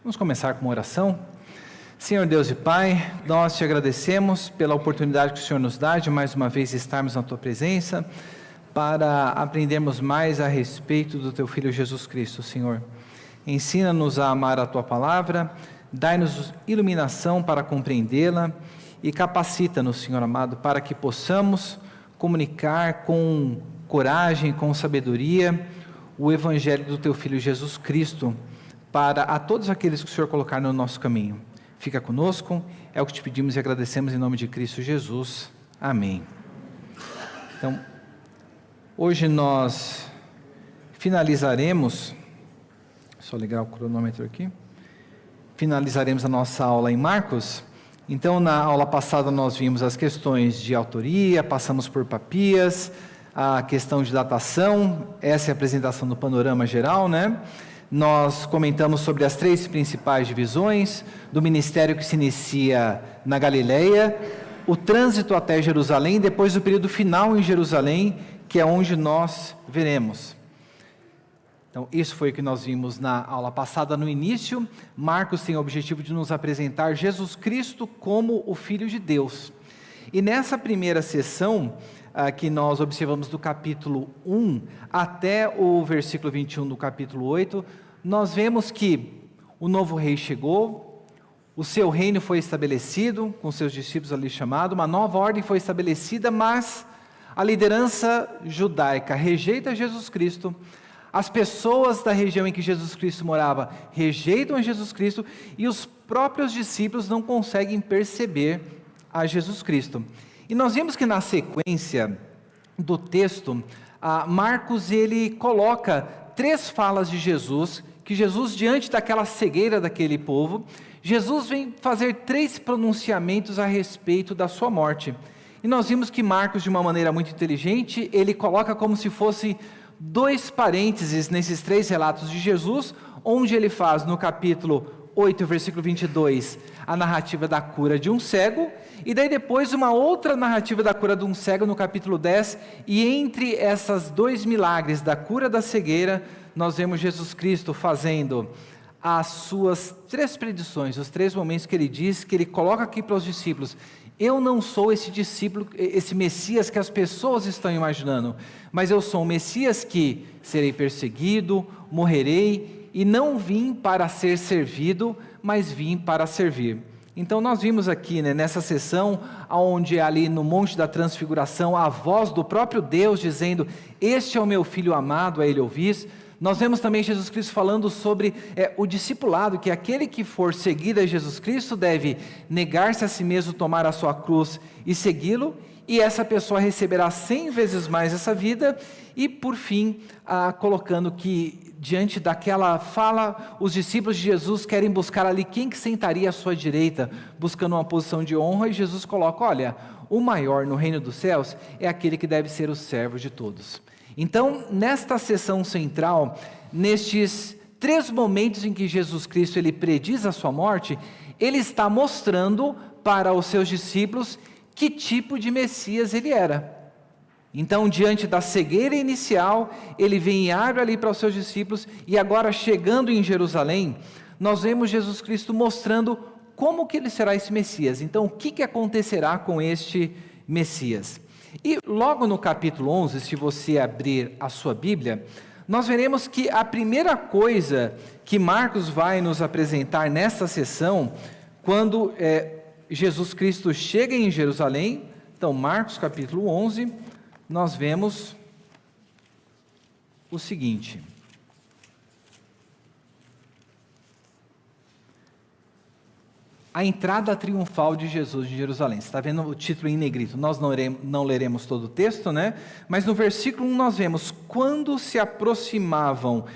Vamos começar com uma oração. Senhor Deus e Pai, nós te agradecemos pela oportunidade que o Senhor nos dá de mais uma vez estarmos na Tua presença para aprendermos mais a respeito do Teu Filho Jesus Cristo, Senhor. Ensina-nos a amar a Tua palavra, dai-nos iluminação para compreendê-la e capacita-nos, Senhor amado, para que possamos comunicar com coragem, com sabedoria, o Evangelho do Teu Filho Jesus Cristo, para a todos aqueles que o Senhor colocar no nosso caminho. Fica conosco, é o que te pedimos e agradecemos em nome de Cristo Jesus. Amém. Então, hoje nós finalizaremos, só ligar o cronômetro aqui, finalizaremos a nossa aula em Marcos. Então, na aula passada nós vimos as questões de autoria, passamos por Papias, a questão de datação, essa é a apresentação do panorama geral, né? Nós comentamos sobre as três principais divisões do ministério que se inicia na Galileia, o trânsito até Jerusalém, depois o período final em Jerusalém, que é onde nós veremos. Então, isso foi o que nós vimos na aula passada no início. Marcos tem o objetivo de nos apresentar Jesus Cristo como o Filho de Deus. E nessa primeira sessão, que nós observamos do capítulo 1 até o versículo 21 do capítulo 8, nós vemos que o novo rei chegou, o seu reino foi estabelecido, com seus discípulos ali chamados, uma nova ordem foi estabelecida, mas a liderança judaica rejeita Jesus Cristo, as pessoas da região em que Jesus Cristo morava rejeitam a Jesus Cristo e os próprios discípulos não conseguem perceber a Jesus Cristo. E nós vimos que na sequência do texto, Marcos ele coloca três falas de Jesus, que Jesus diante daquela cegueira daquele povo, Jesus vem fazer três pronunciamentos a respeito da sua morte. E nós vimos que Marcos, de uma maneira muito inteligente, ele coloca como se fosse dois parênteses nesses três relatos de Jesus, onde ele faz no capítulo 8, versículo 22, a narrativa da cura de um cego, e daí depois uma outra narrativa da cura de um cego no capítulo 10, e entre essas dois milagres da cura da cegueira, nós vemos Jesus Cristo fazendo as suas três predições, os três momentos que ele diz, que ele coloca aqui para os discípulos: eu não sou esse discípulo, esse Messias que as pessoas estão imaginando, mas eu sou um Messias que serei perseguido, morrerei, e não vim para ser servido, mas vim para servir. Então nós vimos aqui, nessa sessão, onde ali no Monte da Transfiguração, a voz do próprio Deus dizendo: este é o meu Filho amado, a ele ouvis. Nós vemos também Jesus Cristo falando sobre o discipulado, que aquele que for seguir a Jesus Cristo deve negar-se a si mesmo, tomar a sua cruz e segui-lo, e essa pessoa receberá 100 vezes mais essa vida, e por fim, colocando que diante daquela fala, os discípulos de Jesus querem buscar ali quem que sentaria à sua direita, buscando uma posição de honra, e Jesus coloca: olha, o maior no reino dos céus é aquele que deve ser o servo de todos. Então, nesta sessão central, nestes três momentos em que Jesus Cristo ele prediz a sua morte, ele está mostrando para os seus discípulos que tipo de Messias ele era. Então, diante da cegueira inicial, ele vem e abre ali para os seus discípulos, e agora chegando em Jerusalém, nós vemos Jesus Cristo mostrando como que ele será esse Messias. Então, o que acontecerá com este Messias? E logo no capítulo 11, se você abrir a sua Bíblia, nós veremos que a primeira coisa que Marcos vai nos apresentar nesta sessão, quando Jesus Cristo chega em Jerusalém, então Marcos capítulo 11, nós vemos o seguinte: a entrada triunfal de Jesus em Jerusalém. Você está vendo o título em negrito, nós não leremos todo o texto, né? Mas no versículo 1 nós vemos: quando se aproximavam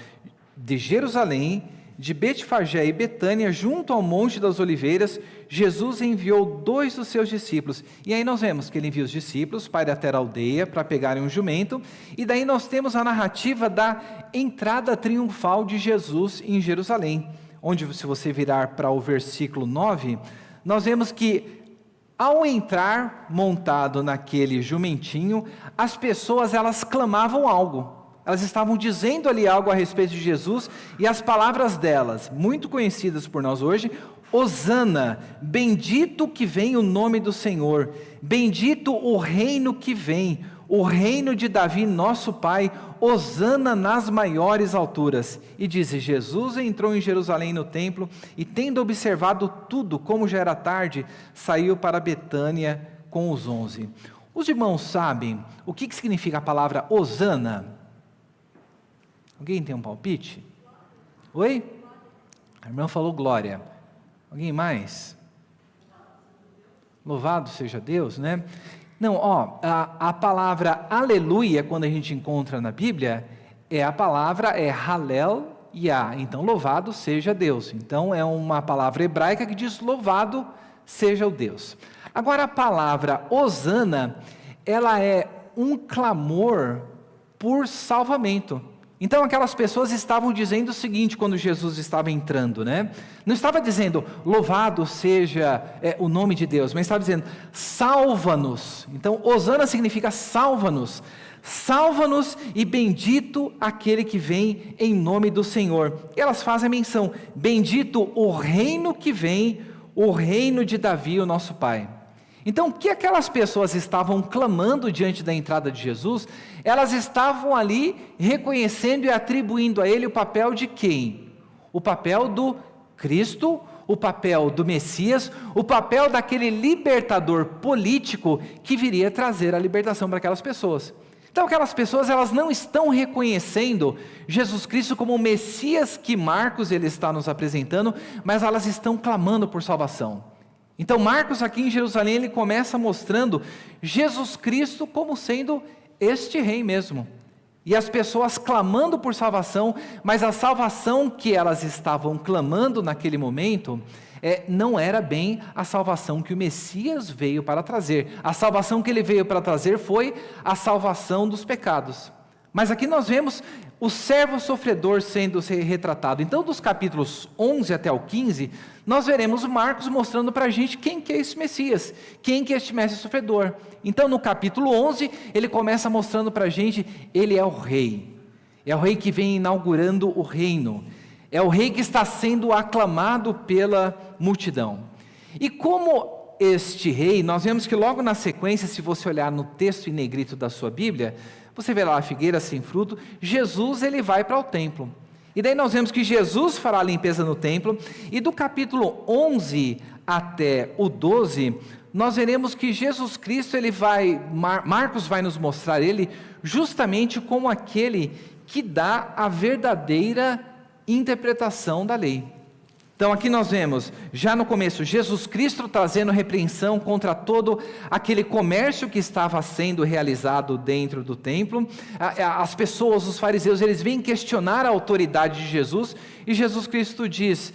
de Jerusalém, de Betfagé e Betânia, junto ao Monte das Oliveiras, Jesus enviou 2 dos seus discípulos. E aí nós vemos que ele envia os discípulos para ir até a aldeia, para pegarem um jumento, e daí nós temos a narrativa da entrada triunfal de Jesus em Jerusalém, onde, se você virar para o versículo 9, nós vemos que ao entrar montado naquele jumentinho, as pessoas elas clamavam algo. Elas estavam dizendo ali algo a respeito de Jesus, e as palavras delas, muito conhecidas por nós hoje: Hosana, bendito que vem o nome do Senhor, bendito o reino que vem, o reino de Davi, nosso pai, Hosana nas maiores alturas. E diz: Jesus entrou em Jerusalém no templo, e tendo observado tudo, como já era tarde, saiu para Betânia com os 11. Os irmãos sabem o que significa a palavra Hosana? Alguém tem um palpite? Oi? A irmã falou glória. Alguém mais? Louvado seja Deus, né? Não, a palavra aleluia, quando a gente encontra na Bíblia, a palavra é Halel Yah, então louvado seja Deus. Então é uma palavra hebraica que diz louvado seja o Deus. Agora a palavra Hosana, ela é um clamor por salvamento. Então aquelas pessoas estavam dizendo o seguinte quando Jesus estava entrando, né? Não estava dizendo louvado seja o nome de Deus, mas estava dizendo salva-nos. Então Hosana significa salva-nos. Salva-nos e bendito aquele que vem em nome do Senhor. E elas fazem a menção: bendito o reino que vem, o reino de Davi, o nosso pai. Então, o que aquelas pessoas estavam clamando diante da entrada de Jesus? Elas estavam ali reconhecendo e atribuindo a ele o papel de quem? O papel do Cristo, o papel do Messias, o papel daquele libertador político que viria trazer a libertação para aquelas pessoas. Então aquelas pessoas, elas não estão reconhecendo Jesus Cristo como o Messias que Marcos ele está nos apresentando, mas elas estão clamando por salvação. Então Marcos aqui em Jerusalém, ele começa mostrando Jesus Cristo como sendo este rei mesmo. E as pessoas clamando por salvação, mas a salvação que elas estavam clamando naquele momento, não era bem a salvação que o Messias veio para trazer. A salvação que ele veio para trazer foi a salvação dos pecados. Mas aqui nós vemos o servo sofredor sendo retratado. Então dos capítulos 11 até o 15, nós veremos Marcos mostrando para a gente quem que é esse Messias, quem que é este mestre sofredor. Então no capítulo 11, ele começa mostrando para a gente, ele é o rei que vem inaugurando o reino, é o rei que está sendo aclamado pela multidão. E como este rei, nós vemos que logo na sequência, se você olhar no texto em negrito da sua Bíblia, você vê lá a figueira sem fruto, Jesus ele vai para o templo. E daí nós vemos que Jesus fará a limpeza no templo, e do capítulo 11 até o 12, nós veremos que Jesus Cristo, Marcos vai nos mostrar ele justamente como aquele que dá a verdadeira interpretação da lei. Então aqui nós vemos, já no começo, Jesus Cristo trazendo repreensão contra todo aquele comércio que estava sendo realizado dentro do templo. As pessoas, os fariseus, eles vêm questionar a autoridade de Jesus, e Jesus Cristo diz,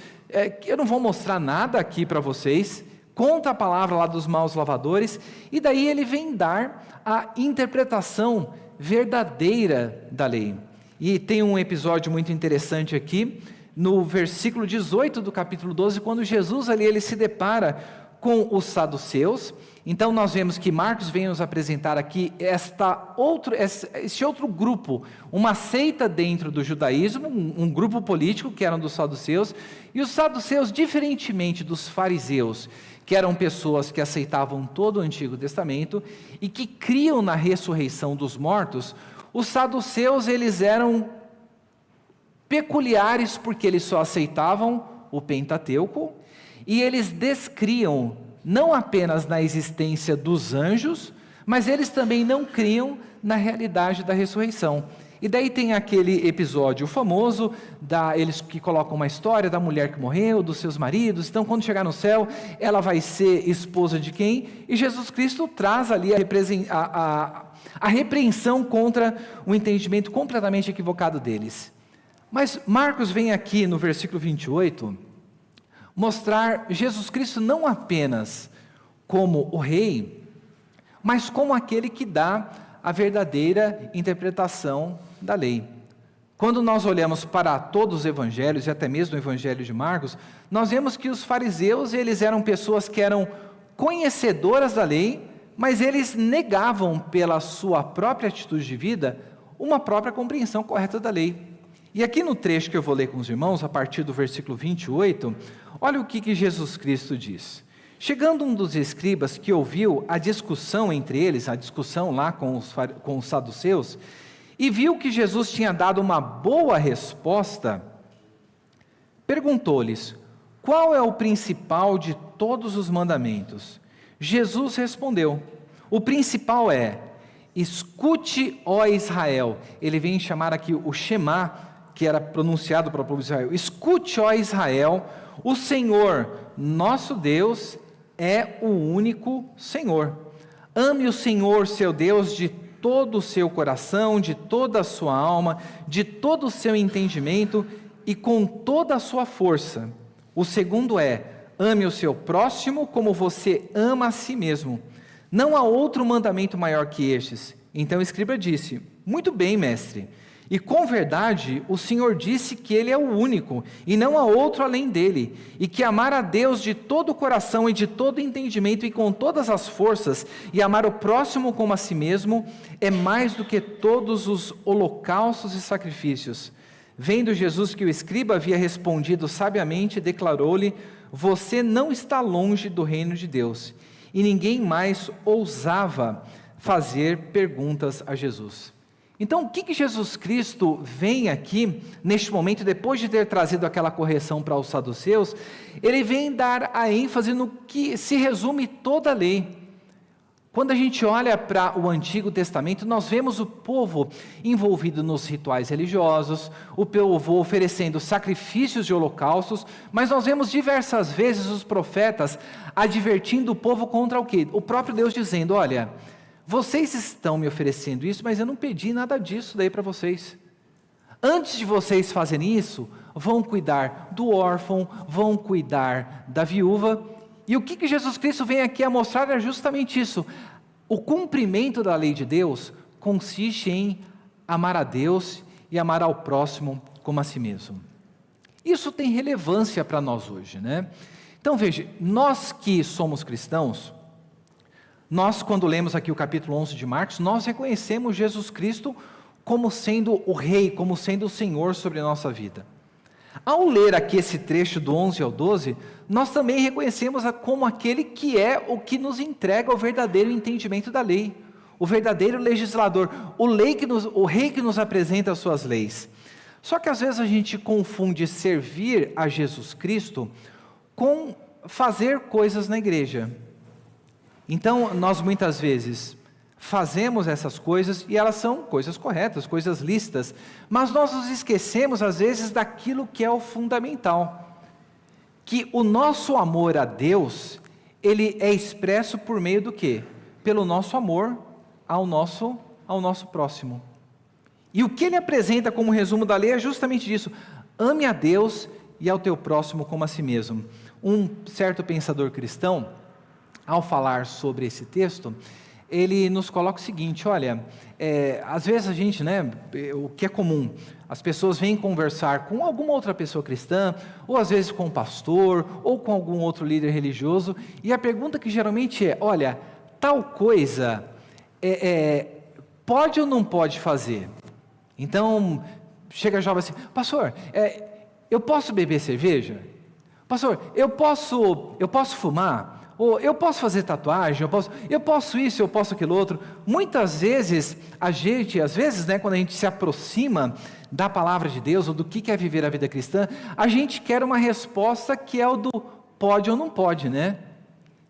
eu não vou mostrar nada aqui para vocês, conta a palavra lá dos maus lavadores, e daí ele vem dar a interpretação verdadeira da lei. E tem um episódio muito interessante aqui, no versículo 18 do capítulo 12, quando Jesus ali ele se depara com os saduceus. Então nós vemos que Marcos vem nos apresentar aqui este outro grupo, uma seita dentro do judaísmo, um grupo político que eram dos saduceus, e os saduceus, diferentemente dos fariseus, que eram pessoas que aceitavam todo o Antigo Testamento e que criam na ressurreição dos mortos, os saduceus eles eram peculiares porque eles só aceitavam o Pentateuco, e eles descriam não apenas na existência dos anjos, mas eles também não criam na realidade da ressurreição. E daí tem aquele episódio famoso, eles que colocam uma história da mulher que morreu, dos seus maridos. Então quando chegar no céu, ela vai ser esposa de quem? E Jesus Cristo traz ali a repreensão contra o entendimento completamente equivocado deles. Mas Marcos vem aqui no versículo 28, mostrar Jesus Cristo não apenas como o rei, mas como aquele que dá a verdadeira interpretação da lei. Quando nós olhamos para todos os evangelhos, e até mesmo o evangelho de Marcos, nós vemos que os fariseus, eles eram pessoas que eram conhecedoras da lei, mas eles negavam pela sua própria atitude de vida uma própria compreensão correta da lei. E aqui no trecho que eu vou ler com os irmãos, a partir do versículo 28, olha o que Jesus Cristo diz. Chegando um dos escribas que ouviu a discussão entre eles, a discussão lá com os saduceus, e viu que Jesus tinha dado uma boa resposta, perguntou-lhes: qual é o principal de todos os mandamentos? Jesus respondeu: o principal é: escute, ó Israel. Ele vem chamar aqui o Shema, que era pronunciado para o povo de Israel. Escute, ó Israel, o Senhor, nosso Deus, é o único Senhor. Ame o Senhor, seu Deus, de todo o seu coração, de toda a sua alma, de todo o seu entendimento e com toda a sua força. O segundo é: ame o seu próximo como você ama a si mesmo. Não há outro mandamento maior que estes. Então o escriba disse: muito bem, mestre. E com verdade, o Senhor disse que Ele é o único, e não há outro além dele, e que amar a Deus de todo o coração e de todo o entendimento e com todas as forças, e amar o próximo como a si mesmo, é mais do que todos os holocaustos e sacrifícios. Vendo Jesus que o escriba havia respondido sabiamente, declarou-lhe: você não está longe do reino de Deus. E ninguém mais ousava fazer perguntas a Jesus. Então, o que Jesus Cristo vem aqui, neste momento, depois de ter trazido aquela correção para os saduceus, ele vem dar a ênfase no que se resume toda a lei. Quando a gente olha para o Antigo Testamento, nós vemos o povo envolvido nos rituais religiosos, o povo oferecendo sacrifícios de holocaustos, mas nós vemos diversas vezes os profetas advertindo o povo contra o quê? O próprio Deus dizendo: olha, vocês estão me oferecendo isso, mas eu não pedi nada disso daí para vocês. Antes de vocês fazerem isso, vão cuidar do órfão, vão cuidar da viúva. E o que Jesus Cristo vem aqui a mostrar é justamente isso. O cumprimento da lei de Deus consiste em amar a Deus e amar ao próximo como a si mesmo. Isso tem relevância para nós hoje, né? Então veja, nós que somos cristãos, nós, quando lemos aqui o capítulo 11 de Marcos, nós reconhecemos Jesus Cristo como sendo o Rei, como sendo o Senhor sobre a nossa vida. Ao ler aqui esse trecho do 11 ao 12, nós também reconhecemos como aquele que é o que nos entrega o verdadeiro entendimento da lei, o verdadeiro legislador, o Rei que nos apresenta as suas leis. Só que às vezes a gente confunde servir a Jesus Cristo com fazer coisas na igreja. Então, nós muitas vezes fazemos essas coisas e elas são coisas corretas, coisas lícitas, mas nós nos esquecemos às vezes daquilo que é o fundamental, que o nosso amor a Deus, ele é expresso por meio do quê? Pelo nosso amor ao nosso próximo. E o que ele apresenta como resumo da lei é justamente isso: ame a Deus e ao teu próximo como a si mesmo. Um certo pensador cristão, ao falar sobre esse texto, ele nos coloca o seguinte: olha, às vezes a gente, o que é comum, as pessoas vêm conversar com alguma outra pessoa cristã, ou às vezes com um pastor, ou com algum outro líder religioso, e a pergunta que geralmente é: olha, tal coisa, pode ou não pode fazer? Então, chega jovem assim: pastor, eu posso beber cerveja? Pastor, eu posso fumar? Ou eu posso fazer tatuagem, eu posso isso, eu posso aquilo outro. Muitas vezes, quando a gente se aproxima da palavra de Deus, ou do que é viver a vida cristã, a gente quer uma resposta que é o do pode ou não pode, né?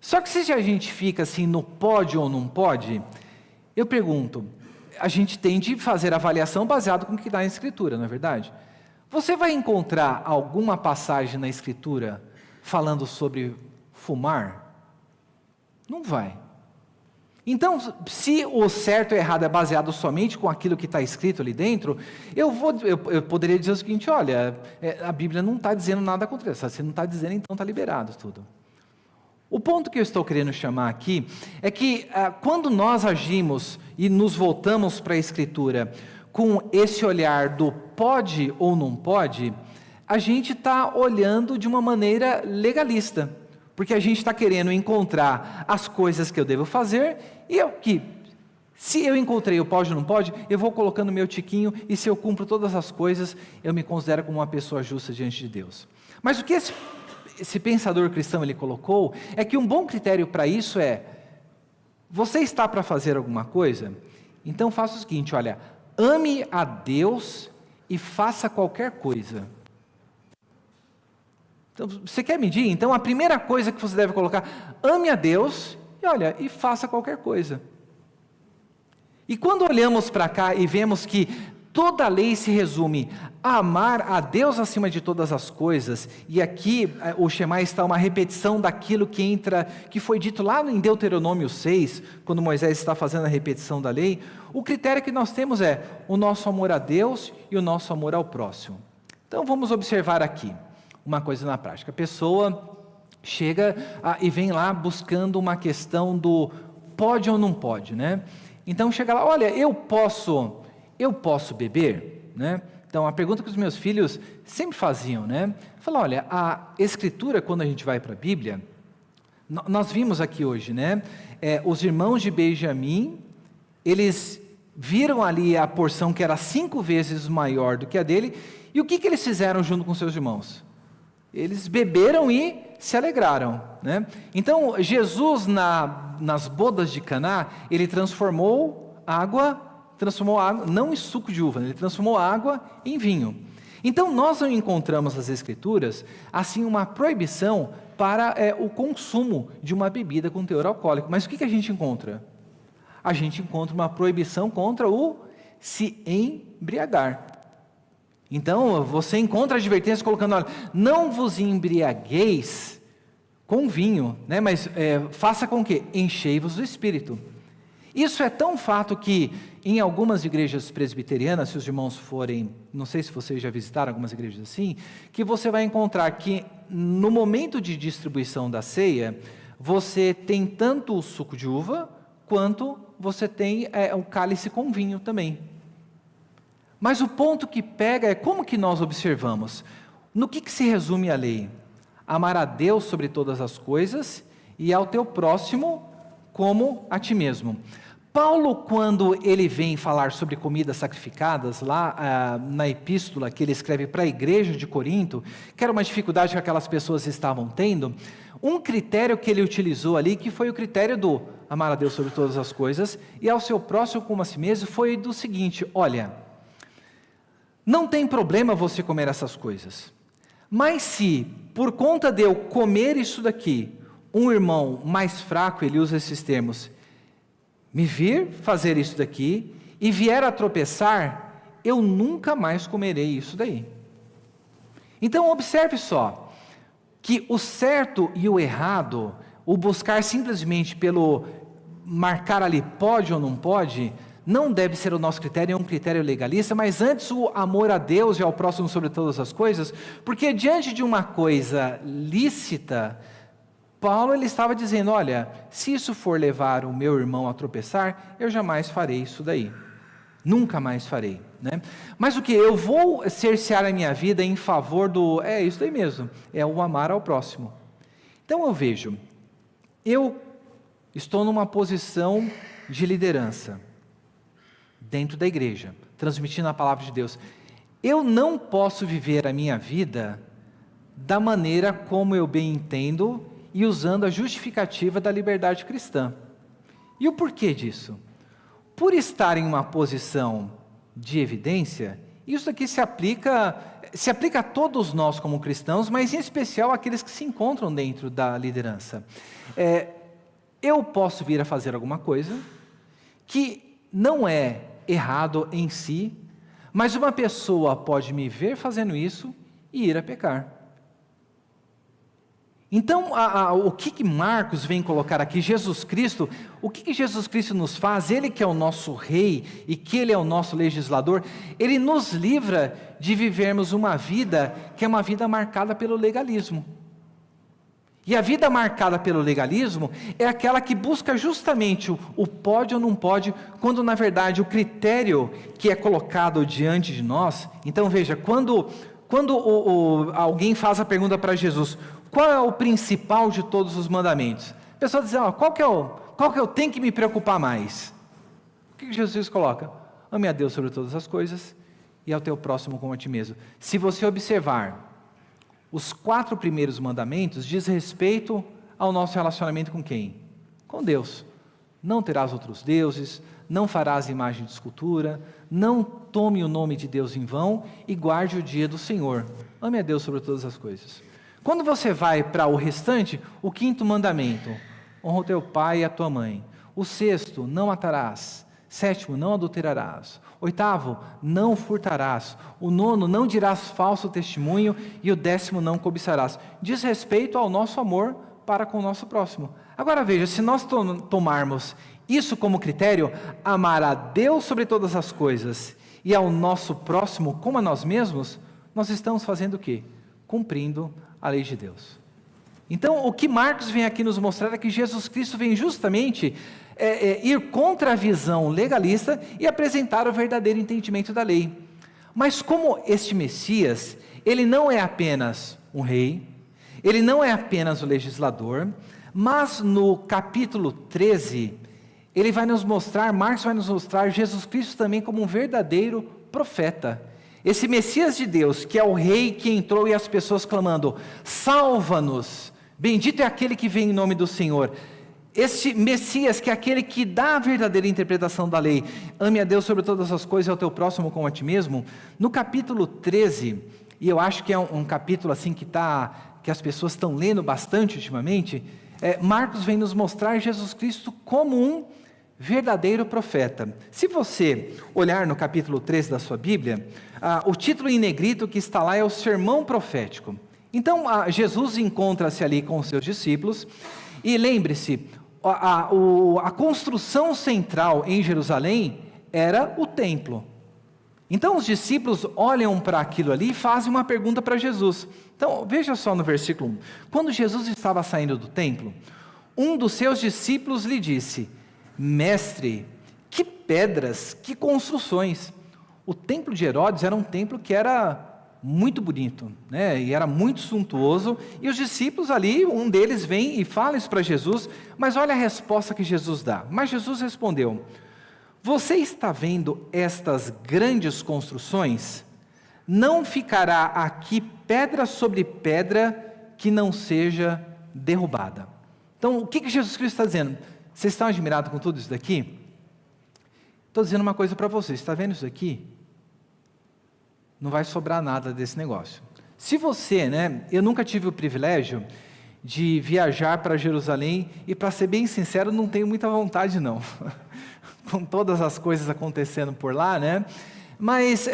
Só que se a gente fica assim no pode ou não pode, eu pergunto, a gente tem de fazer avaliação baseado com o que está na Escritura, não é verdade? Você vai encontrar alguma passagem na Escritura falando sobre fumar? Não vai. Então, se o certo e o errado é baseado somente com aquilo que está escrito ali dentro, eu poderia dizer o seguinte: olha, a Bíblia não está dizendo nada contra isso. Se não está dizendo, então está liberado tudo. O ponto que eu estou querendo chamar aqui é que quando nós agimos e nos voltamos para a Escritura com esse olhar do pode ou não pode, a gente está olhando de uma maneira legalista. Porque a gente está querendo encontrar as coisas que eu devo fazer e o que Se eu encontrei o pode ou não pode, eu vou colocando meu tiquinho, e se eu cumpro todas as coisas, eu me considero como uma pessoa justa diante de Deus. Mas o que esse pensador cristão ele colocou, é que um bom critério para isso é, você está para fazer alguma coisa? Então faça o seguinte, olha, ame a Deus e faça qualquer coisa. Então, você quer medir? Então a primeira coisa que você deve colocar, ame a Deus e faça qualquer coisa. E quando olhamos para cá e vemos que toda a lei se resume a amar a Deus acima de todas as coisas, e aqui o Shema está uma repetição daquilo que foi dito lá em Deuteronômio 6, quando Moisés está fazendo a repetição da lei, o critério que nós temos é o nosso amor a Deus e o nosso amor ao próximo. Então vamos observar aqui uma coisa na prática. A pessoa chega e vem lá buscando uma questão do pode ou não pode, né? Então chega lá, olha, eu posso beber, né? Então a pergunta que os meus filhos sempre faziam, né? Falam, olha, a Escritura, quando a gente vai para a Bíblia, nós vimos aqui hoje, né? Os irmãos de Benjamim, eles viram ali a porção que era 5 vezes maior do que a dele, e o que eles fizeram junto com seus irmãos? Eles beberam e se alegraram, né? Então Jesus nas bodas de Caná, ele transformou água, não em suco de uva, ele transformou água em vinho. Então nós não encontramos nas Escrituras, assim, uma proibição para o consumo de uma bebida com teor alcoólico. Mas o que a gente encontra? A gente encontra uma proibição contra o se embriagar. Então você encontra a advertência colocando, olha, não vos embriagueis com vinho, né? Mas faça com que? Enchei-vos do Espírito. Isso é tão fato que em algumas igrejas presbiterianas, se os irmãos forem, não sei se vocês já visitaram algumas igrejas assim, que você vai encontrar que no momento de distribuição da ceia, você tem tanto o suco de uva, quanto você tem o cálice com vinho também. Mas o ponto que pega é como que nós observamos. No que se resume a lei? Amar a Deus sobre todas as coisas e ao teu próximo como a ti mesmo. Paulo, quando ele vem falar sobre comidas sacrificadas, lá na epístola que ele escreve para a igreja de Corinto, que era uma dificuldade que aquelas pessoas estavam tendo, um critério que ele utilizou ali, que foi o critério do amar a Deus sobre todas as coisas e ao seu próximo como a si mesmo, foi do seguinte, olha, não tem problema você comer essas coisas, mas se por conta de eu comer isso daqui, um irmão mais fraco, ele usa esses termos, me vir fazer isso daqui e vier a tropeçar, eu nunca mais comerei isso daí. Então observe só, que o certo e o errado, o buscar simplesmente pelo marcar ali pode ou não pode, não deve ser o nosso critério, é um critério legalista, mas antes o amor a Deus e ao próximo sobre todas as coisas, porque diante de uma coisa lícita, Paulo ele estava dizendo, olha, se isso for levar o meu irmão a tropeçar, eu jamais farei isso daí, nunca mais farei, né? Mas o que? Eu vou cercear a minha vida em favor do, isso daí mesmo, é o amar ao próximo. Então eu vejo, eu estou numa posição de liderança, dentro da igreja, transmitindo a palavra de Deus, eu não posso viver a minha vida da maneira como eu bem entendo e usando a justificativa da liberdade cristã. E o porquê disso? Por estar em uma posição de evidência, isso aqui se aplica a todos nós como cristãos, mas em especial àqueles que se encontram dentro da liderança. Eu posso vir a fazer alguma coisa que não é errado em si, mas uma pessoa pode me ver fazendo isso e ir a pecar. Então, o que Marcos vem colocar aqui? Jesus Cristo, o que Jesus Cristo nos faz? Ele que é o nosso rei e que Ele é o nosso legislador, Ele nos livra de vivermos uma vida que é uma vida marcada pelo legalismo. E a vida marcada pelo legalismo é aquela que busca justamente o pode ou não pode, quando na verdade o critério que é colocado diante de nós, então veja, quando alguém faz a pergunta para Jesus, qual é o principal de todos os mandamentos? A pessoa diz, qual que eu tenho que me preocupar mais? que Jesus coloca? Ame a Deus sobre todas as coisas e ao teu próximo como a ti mesmo. Se você observar, os 4 primeiros mandamentos diz respeito ao nosso relacionamento com quem? Com Deus. Não terás outros deuses, não farás imagem de escultura, não tome o nome de Deus em vão e guarde o dia do Senhor. Ame a Deus sobre todas as coisas. Quando você vai para o restante, o 5º mandamento, honra o teu pai e a tua mãe. O 6º, não matarás. 7º, não adulterarás. 8º, não furtarás. O 9º, não dirás falso testemunho. E o 10º, não cobiçarás. Diz respeito ao nosso amor para com o nosso próximo. Agora veja, se nós tomarmos isso como critério, amar a Deus sobre todas as coisas e ao nosso próximo como a nós mesmos, nós estamos fazendo o quê? Cumprindo a lei de Deus. Então, o que Marcos vem aqui nos mostrar é que Jesus Cristo vem justamente ir contra a visão legalista e apresentar o verdadeiro entendimento da lei. Mas como este Messias, ele não é apenas um rei, ele não é apenas o legislador, mas no capítulo 13, ele vai nos mostrar, Marcos vai nos mostrar Jesus Cristo também como um verdadeiro profeta. Esse Messias de Deus, que é o rei que entrou e as pessoas clamando, salva-nos, bendito é aquele que vem em nome do Senhor. Este Messias, que é aquele que dá a verdadeira interpretação da lei, ame a Deus sobre todas as coisas e ao teu próximo como a ti mesmo, no capítulo 13, e eu acho que é um capítulo assim que as pessoas estão lendo bastante ultimamente, Marcos vem nos mostrar Jesus Cristo como um verdadeiro profeta. Se você olhar no capítulo 13 da sua Bíblia, o título em negrito que está lá é o Sermão Profético. Então, Jesus encontra-se ali com os seus discípulos, e lembre-se, a construção central em Jerusalém era o templo. Então os discípulos olham para aquilo ali e fazem uma pergunta para Jesus. Então veja só no versículo 1, quando Jesus estava saindo do templo, um dos seus discípulos lhe disse, mestre, que pedras, que construções. O templo de Herodes era um templo que era muito bonito, né? E era muito suntuoso, e os discípulos ali, um deles vem e fala isso para Jesus, mas olha a resposta que Jesus dá. Mas Jesus respondeu, você está vendo estas grandes construções? Não ficará aqui pedra sobre pedra que não seja derrubada. Então, o que Jesus Cristo está dizendo? Vocês estão admirados com tudo isso daqui? Estou dizendo uma coisa para vocês, está vendo isso aqui? Não vai sobrar nada desse negócio. Se você, eu nunca tive o privilégio de viajar para Jerusalém, e para ser bem sincero, não tenho muita vontade não, com todas as coisas acontecendo por lá, mas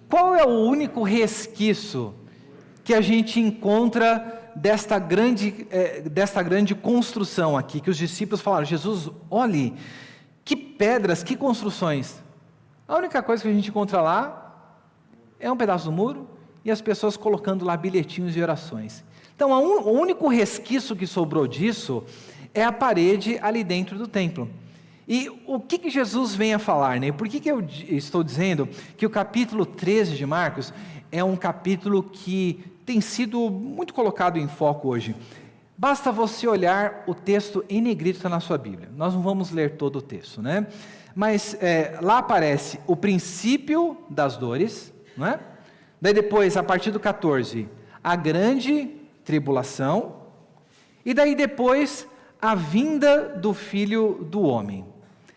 qual é o único resquício que a gente encontra desta grande construção aqui, que os discípulos falaram, Jesus, olhe, que pedras, que construções. A única coisa que a gente encontra lá é um pedaço do muro e as pessoas colocando lá bilhetinhos de orações. Então, o único resquício que sobrou disso é a parede ali dentro do templo. E o que Jesus vem a falar? Por que eu estou dizendo que o capítulo 13 de Marcos é um capítulo que tem sido muito colocado em foco hoje? Basta você olhar o texto em negrito na sua Bíblia. Nós não vamos ler todo o texto, Mas lá aparece o princípio das dores, Daí depois, a partir do 14, a grande tribulação, e daí depois a vinda do Filho do Homem.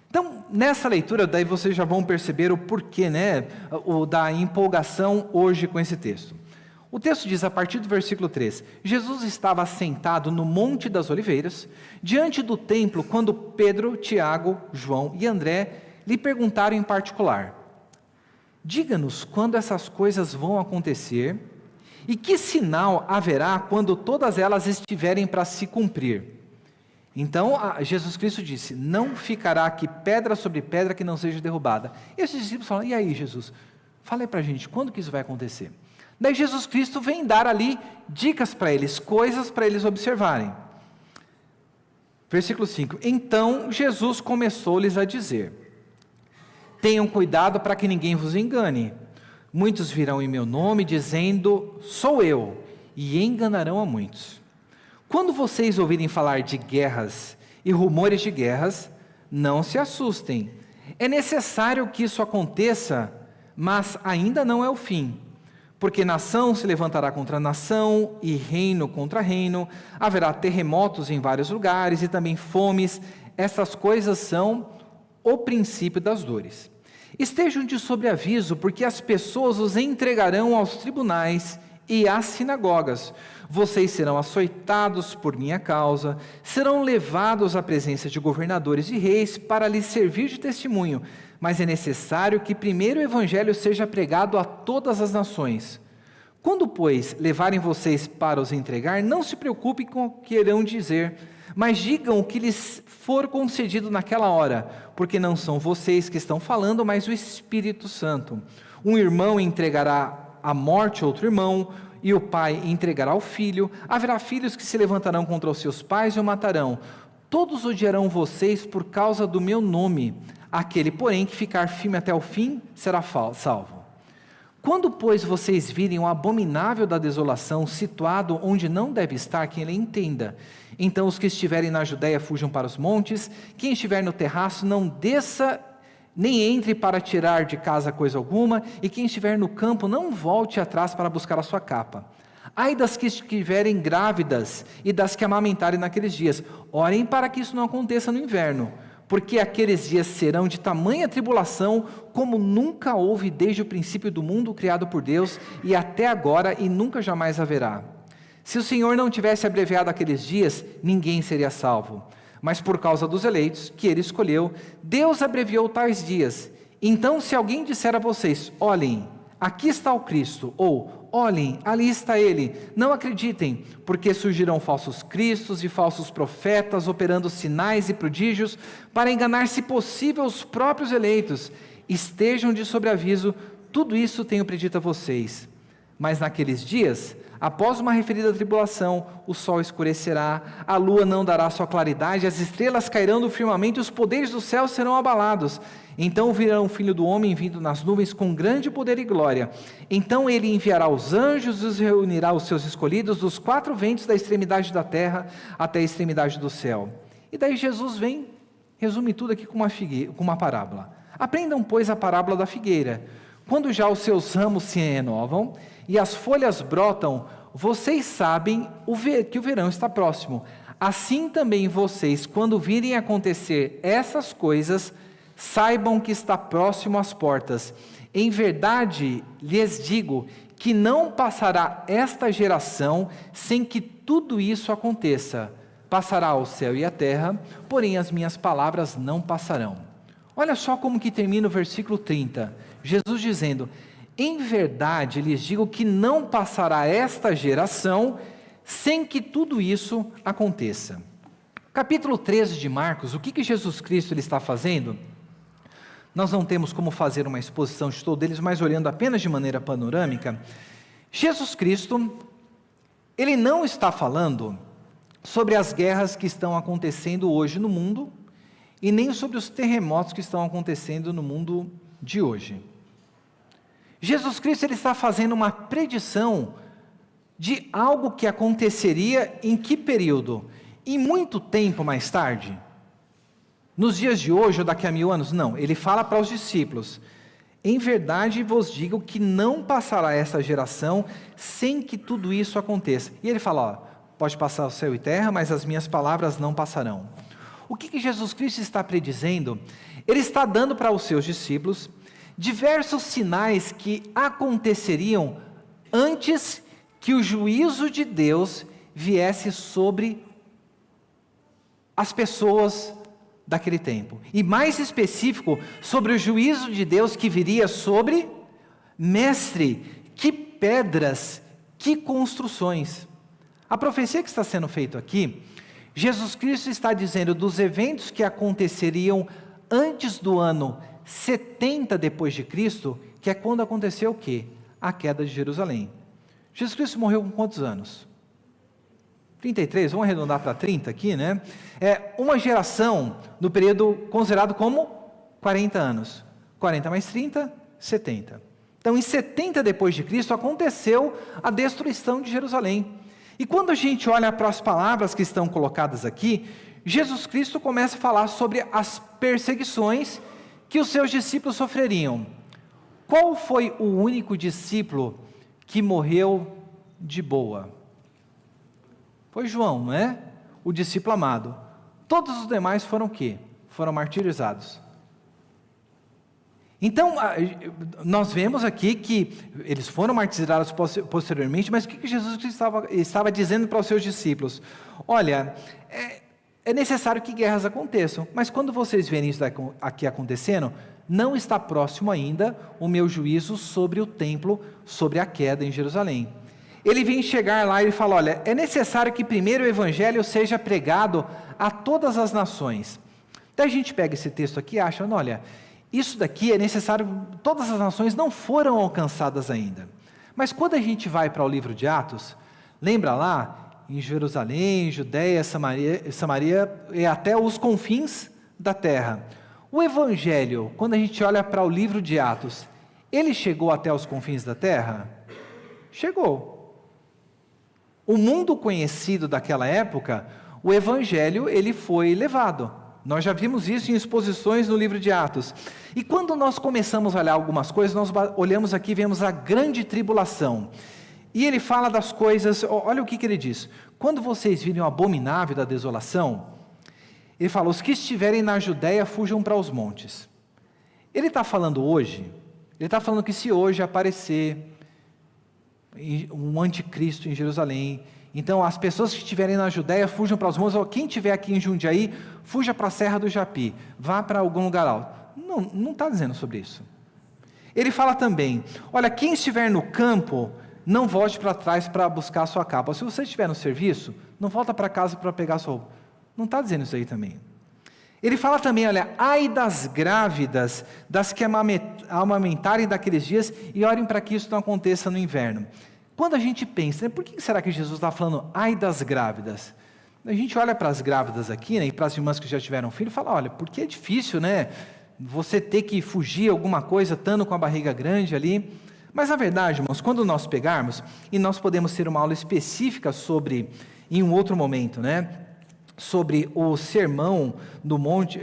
Então, nessa leitura, daí vocês já vão perceber o porquê, da empolgação hoje com esse texto. O texto diz, a partir do versículo 3, Jesus estava sentado no Monte das Oliveiras, diante do templo, quando Pedro, Tiago, João e André lhe perguntaram em particular, diga-nos quando essas coisas vão acontecer, e que sinal haverá quando todas elas estiverem para se cumprir? Então, Jesus Cristo disse, não ficará aqui pedra sobre pedra que não seja derrubada. E esses discípulos falam, e aí Jesus, fala aí para a gente, quando que isso vai acontecer? Daí Jesus Cristo vem dar ali dicas para eles, coisas para eles observarem. Versículo 5, então Jesus começou-lhes a dizer, tenham cuidado para que ninguém vos engane, muitos virão em meu nome dizendo, sou eu, e enganarão a muitos. Quando vocês ouvirem falar de guerras e rumores de guerras, não se assustem. É necessário que isso aconteça, mas ainda não é o fim. Porque nação se levantará contra nação e reino contra reino, haverá terremotos em vários lugares e também fomes. Essas coisas são o princípio das dores. Estejam de sobreaviso, porque as pessoas os entregarão aos tribunais e às sinagogas. Vocês serão açoitados por minha causa, serão levados à presença de governadores e reis para lhes servir de testemunho. Mas é necessário que primeiro o evangelho seja pregado a todas as nações. Quando, pois, levarem vocês para os entregar, não se preocupem com o que irão dizer, mas digam o que lhes for concedido naquela hora, porque não são vocês que estão falando, mas o Espírito Santo. Um irmão entregará à morte outro irmão, e o pai entregará ao filho. Haverá filhos que se levantarão contra os seus pais e o matarão. Todos odiarão vocês por causa do meu nome. Aquele, porém, que ficar firme até o fim, será salvo. Quando, pois, vocês virem o abominável da desolação situado onde não deve estar, quem ele entenda. Então os que estiverem na Judéia fujam para os montes, quem estiver no terraço não desça, nem entre para tirar de casa coisa alguma, e quem estiver no campo não volte atrás para buscar a sua capa. Ai das que estiverem grávidas e das que amamentarem naqueles dias. Orem para que isso não aconteça no inverno, porque aqueles dias serão de tamanha tribulação, como nunca houve desde o princípio do mundo criado por Deus, e até agora e nunca jamais haverá. Se o Senhor não tivesse abreviado aqueles dias, ninguém seria salvo. Mas por causa dos eleitos, que ele escolheu, Deus abreviou tais dias. Então, se alguém disser a vocês, olhem, aqui está o Cristo, ou olhem, ali está ele, não acreditem, porque surgirão falsos cristos e falsos profetas, operando sinais e prodígios, para enganar, se possível, os próprios eleitos. Estejam de sobreaviso, tudo isso tenho predito a vocês. Mas naqueles dias, após uma referida tribulação, o sol escurecerá, a lua não dará sua claridade, as estrelas cairão do firmamento e os poderes do céu serão abalados. Então virão o Filho do Homem vindo nas nuvens com grande poder e glória. Então ele enviará os anjos e reunirá os seus escolhidos dos quatro ventos da extremidade da terra até a extremidade do céu. E daí Jesus vem, resume tudo aqui com uma parábola. Aprendam, pois, a parábola da figueira. Quando já os seus ramos se renovam e as folhas brotam, vocês sabem que o verão está próximo. Assim também vocês, quando virem acontecer essas coisas, saibam que está próximo às portas. Em verdade, lhes digo que não passará esta geração sem que tudo isso aconteça. Passará o céu e a terra, porém as minhas palavras não passarão. Olha só como que termina o versículo 30. Jesus dizendo, em verdade lhes digo que não passará esta geração sem que tudo isso aconteça. Capítulo 13 de Marcos, o que Jesus Cristo ele está fazendo? Nós não temos como fazer uma exposição de todos eles, mas olhando apenas de maneira panorâmica, Jesus Cristo, ele não está falando sobre as guerras que estão acontecendo hoje no mundo, e nem sobre os terremotos que estão acontecendo no mundo de hoje. Jesus Cristo ele está fazendo uma predição de algo que aconteceria em que período? Em muito tempo mais tarde? Nos dias de hoje ou daqui a 1000 anos? Não, ele fala para os discípulos, em verdade vos digo que não passará essa geração sem que tudo isso aconteça. E ele fala, ó, pode passar o céu e terra, mas as minhas palavras não passarão. O que Jesus Cristo está predizendo? Ele está dando para os seus discípulos diversos sinais que aconteceriam antes que o juízo de Deus viesse sobre as pessoas daquele tempo. E mais específico, sobre o juízo de Deus que viria sobre, mestre, que pedras, que construções. A profecia que está sendo feita aqui, Jesus Cristo está dizendo dos eventos que aconteceriam antes do ano 70 depois de Cristo, que é quando aconteceu o quê? A queda de Jerusalém. Jesus Cristo morreu com quantos anos? 33, vamos arredondar para 30 aqui, né? É uma geração no período considerado como 40 anos. 40 mais 30, 70. Então, em 70 depois de Cristo, aconteceu a destruição de Jerusalém. E quando a gente olha para as palavras que estão colocadas aqui, Jesus Cristo começa a falar sobre as perseguições que os seus discípulos sofreriam. Qual foi o único discípulo que morreu de boa? Foi João, não é? O discípulo amado. Todos os demais foram o quê? Foram martirizados. Então, nós vemos aqui que eles foram martirizados posteriormente, mas o que Jesus estava dizendo para os seus discípulos? Olha, é necessário que guerras aconteçam, mas quando vocês verem isso aqui acontecendo, não está próximo ainda o meu juízo sobre o templo, sobre a queda em Jerusalém. Ele vem chegar lá e ele fala, olha, é necessário que primeiro o evangelho seja pregado a todas as nações. Daí a gente pega esse texto aqui e acha, olha, isso daqui é necessário, todas as nações não foram alcançadas ainda. Mas quando a gente vai para o livro de Atos, lembra lá, em Jerusalém, Judéia, Samaria e até os confins da terra. O evangelho, quando a gente olha para o livro de Atos, ele chegou até os confins da terra? Chegou. O mundo conhecido daquela época, o evangelho, ele foi levado. Nós já vimos isso em exposições no livro de Atos. E quando nós começamos a olhar algumas coisas, nós olhamos aqui e vemos a grande tribulação. E ele fala das coisas, olha o que ele diz. Quando vocês virem o abominável da desolação, ele fala, os que estiverem na Judéia fujam para os montes. Ele está falando hoje, ele está falando que se hoje aparecer um anticristo em Jerusalém, então as pessoas que estiverem na Judéia fujam para os montes, ou quem estiver aqui em Jundiaí, fuja para a Serra do Japi, vá para algum lugar alto. Não está dizendo sobre isso. Ele fala também, olha, quem estiver no campo, não volte para trás para buscar a sua capa. Se você estiver no serviço, não volta para casa para pegar a sua roupa. Não está dizendo isso aí também. Ele fala também, olha, ai das grávidas, das que amamentarem daqueles dias, e orem para que isso não aconteça no inverno. Quando a gente pensa, né, por que será que Jesus está falando ai das grávidas? A gente olha para as grávidas aqui, né, e para as irmãs que já tiveram filho, e fala, olha, porque é difícil, né, você ter que fugir alguma coisa, estando com a barriga grande ali. Mas na verdade, irmãos, quando nós pegarmos, e nós podemos ter uma aula específica sobre, em um outro momento, né, sobre o sermão do monte,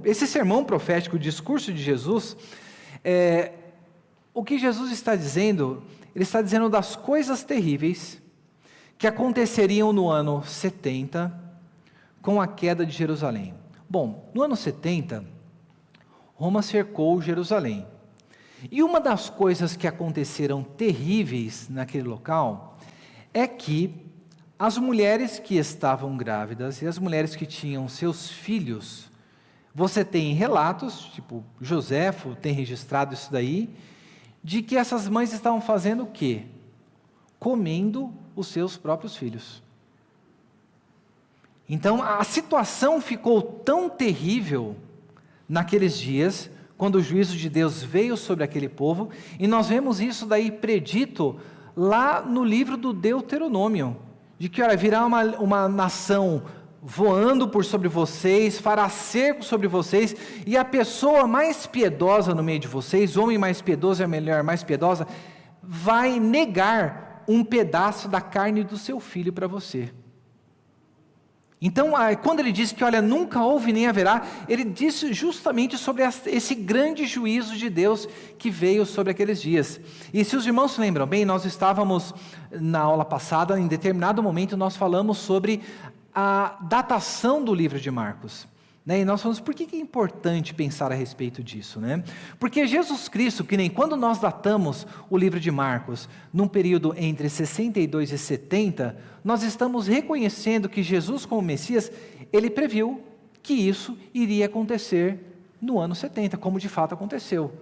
esse sermão profético, o discurso de Jesus, o que Jesus está dizendo, ele está dizendo das coisas terríveis que aconteceriam no ano 70, com a queda de Jerusalém. Bom, no ano 70, Roma cercou Jerusalém. E uma das coisas que aconteceram terríveis naquele local é que as mulheres que estavam grávidas e as mulheres que tinham seus filhos, você tem relatos, tipo Joséfo tem registrado isso daí, de que essas mães estavam fazendo o quê? Comendo os seus próprios filhos. Então a situação ficou tão terrível naqueles dias, quando o juízo de Deus veio sobre aquele povo, e nós vemos isso daí predito lá no livro do Deuteronômio, de que, olha, virá uma nação voando por sobre vocês, fará cerco sobre vocês, e a pessoa mais piedosa no meio de vocês, o homem mais piedoso e a mulher mais piedosa, vai negar um pedaço da carne do seu filho para você. Então, quando ele diz que, olha, nunca houve nem haverá, ele disse justamente sobre esse grande juízo de Deus que veio sobre aqueles dias. E se os irmãos se lembram bem, nós estávamos na aula passada, em determinado momento nós falamos sobre a datação do livro de Marcos. E nós falamos, por que é importante pensar a respeito disso? Porque Jesus Cristo, que nem quando nós datamos o livro de Marcos, num período entre 62 e 70, nós estamos reconhecendo que Jesus, como Messias, ele previu que isso iria acontecer no ano 70, como de fato aconteceu.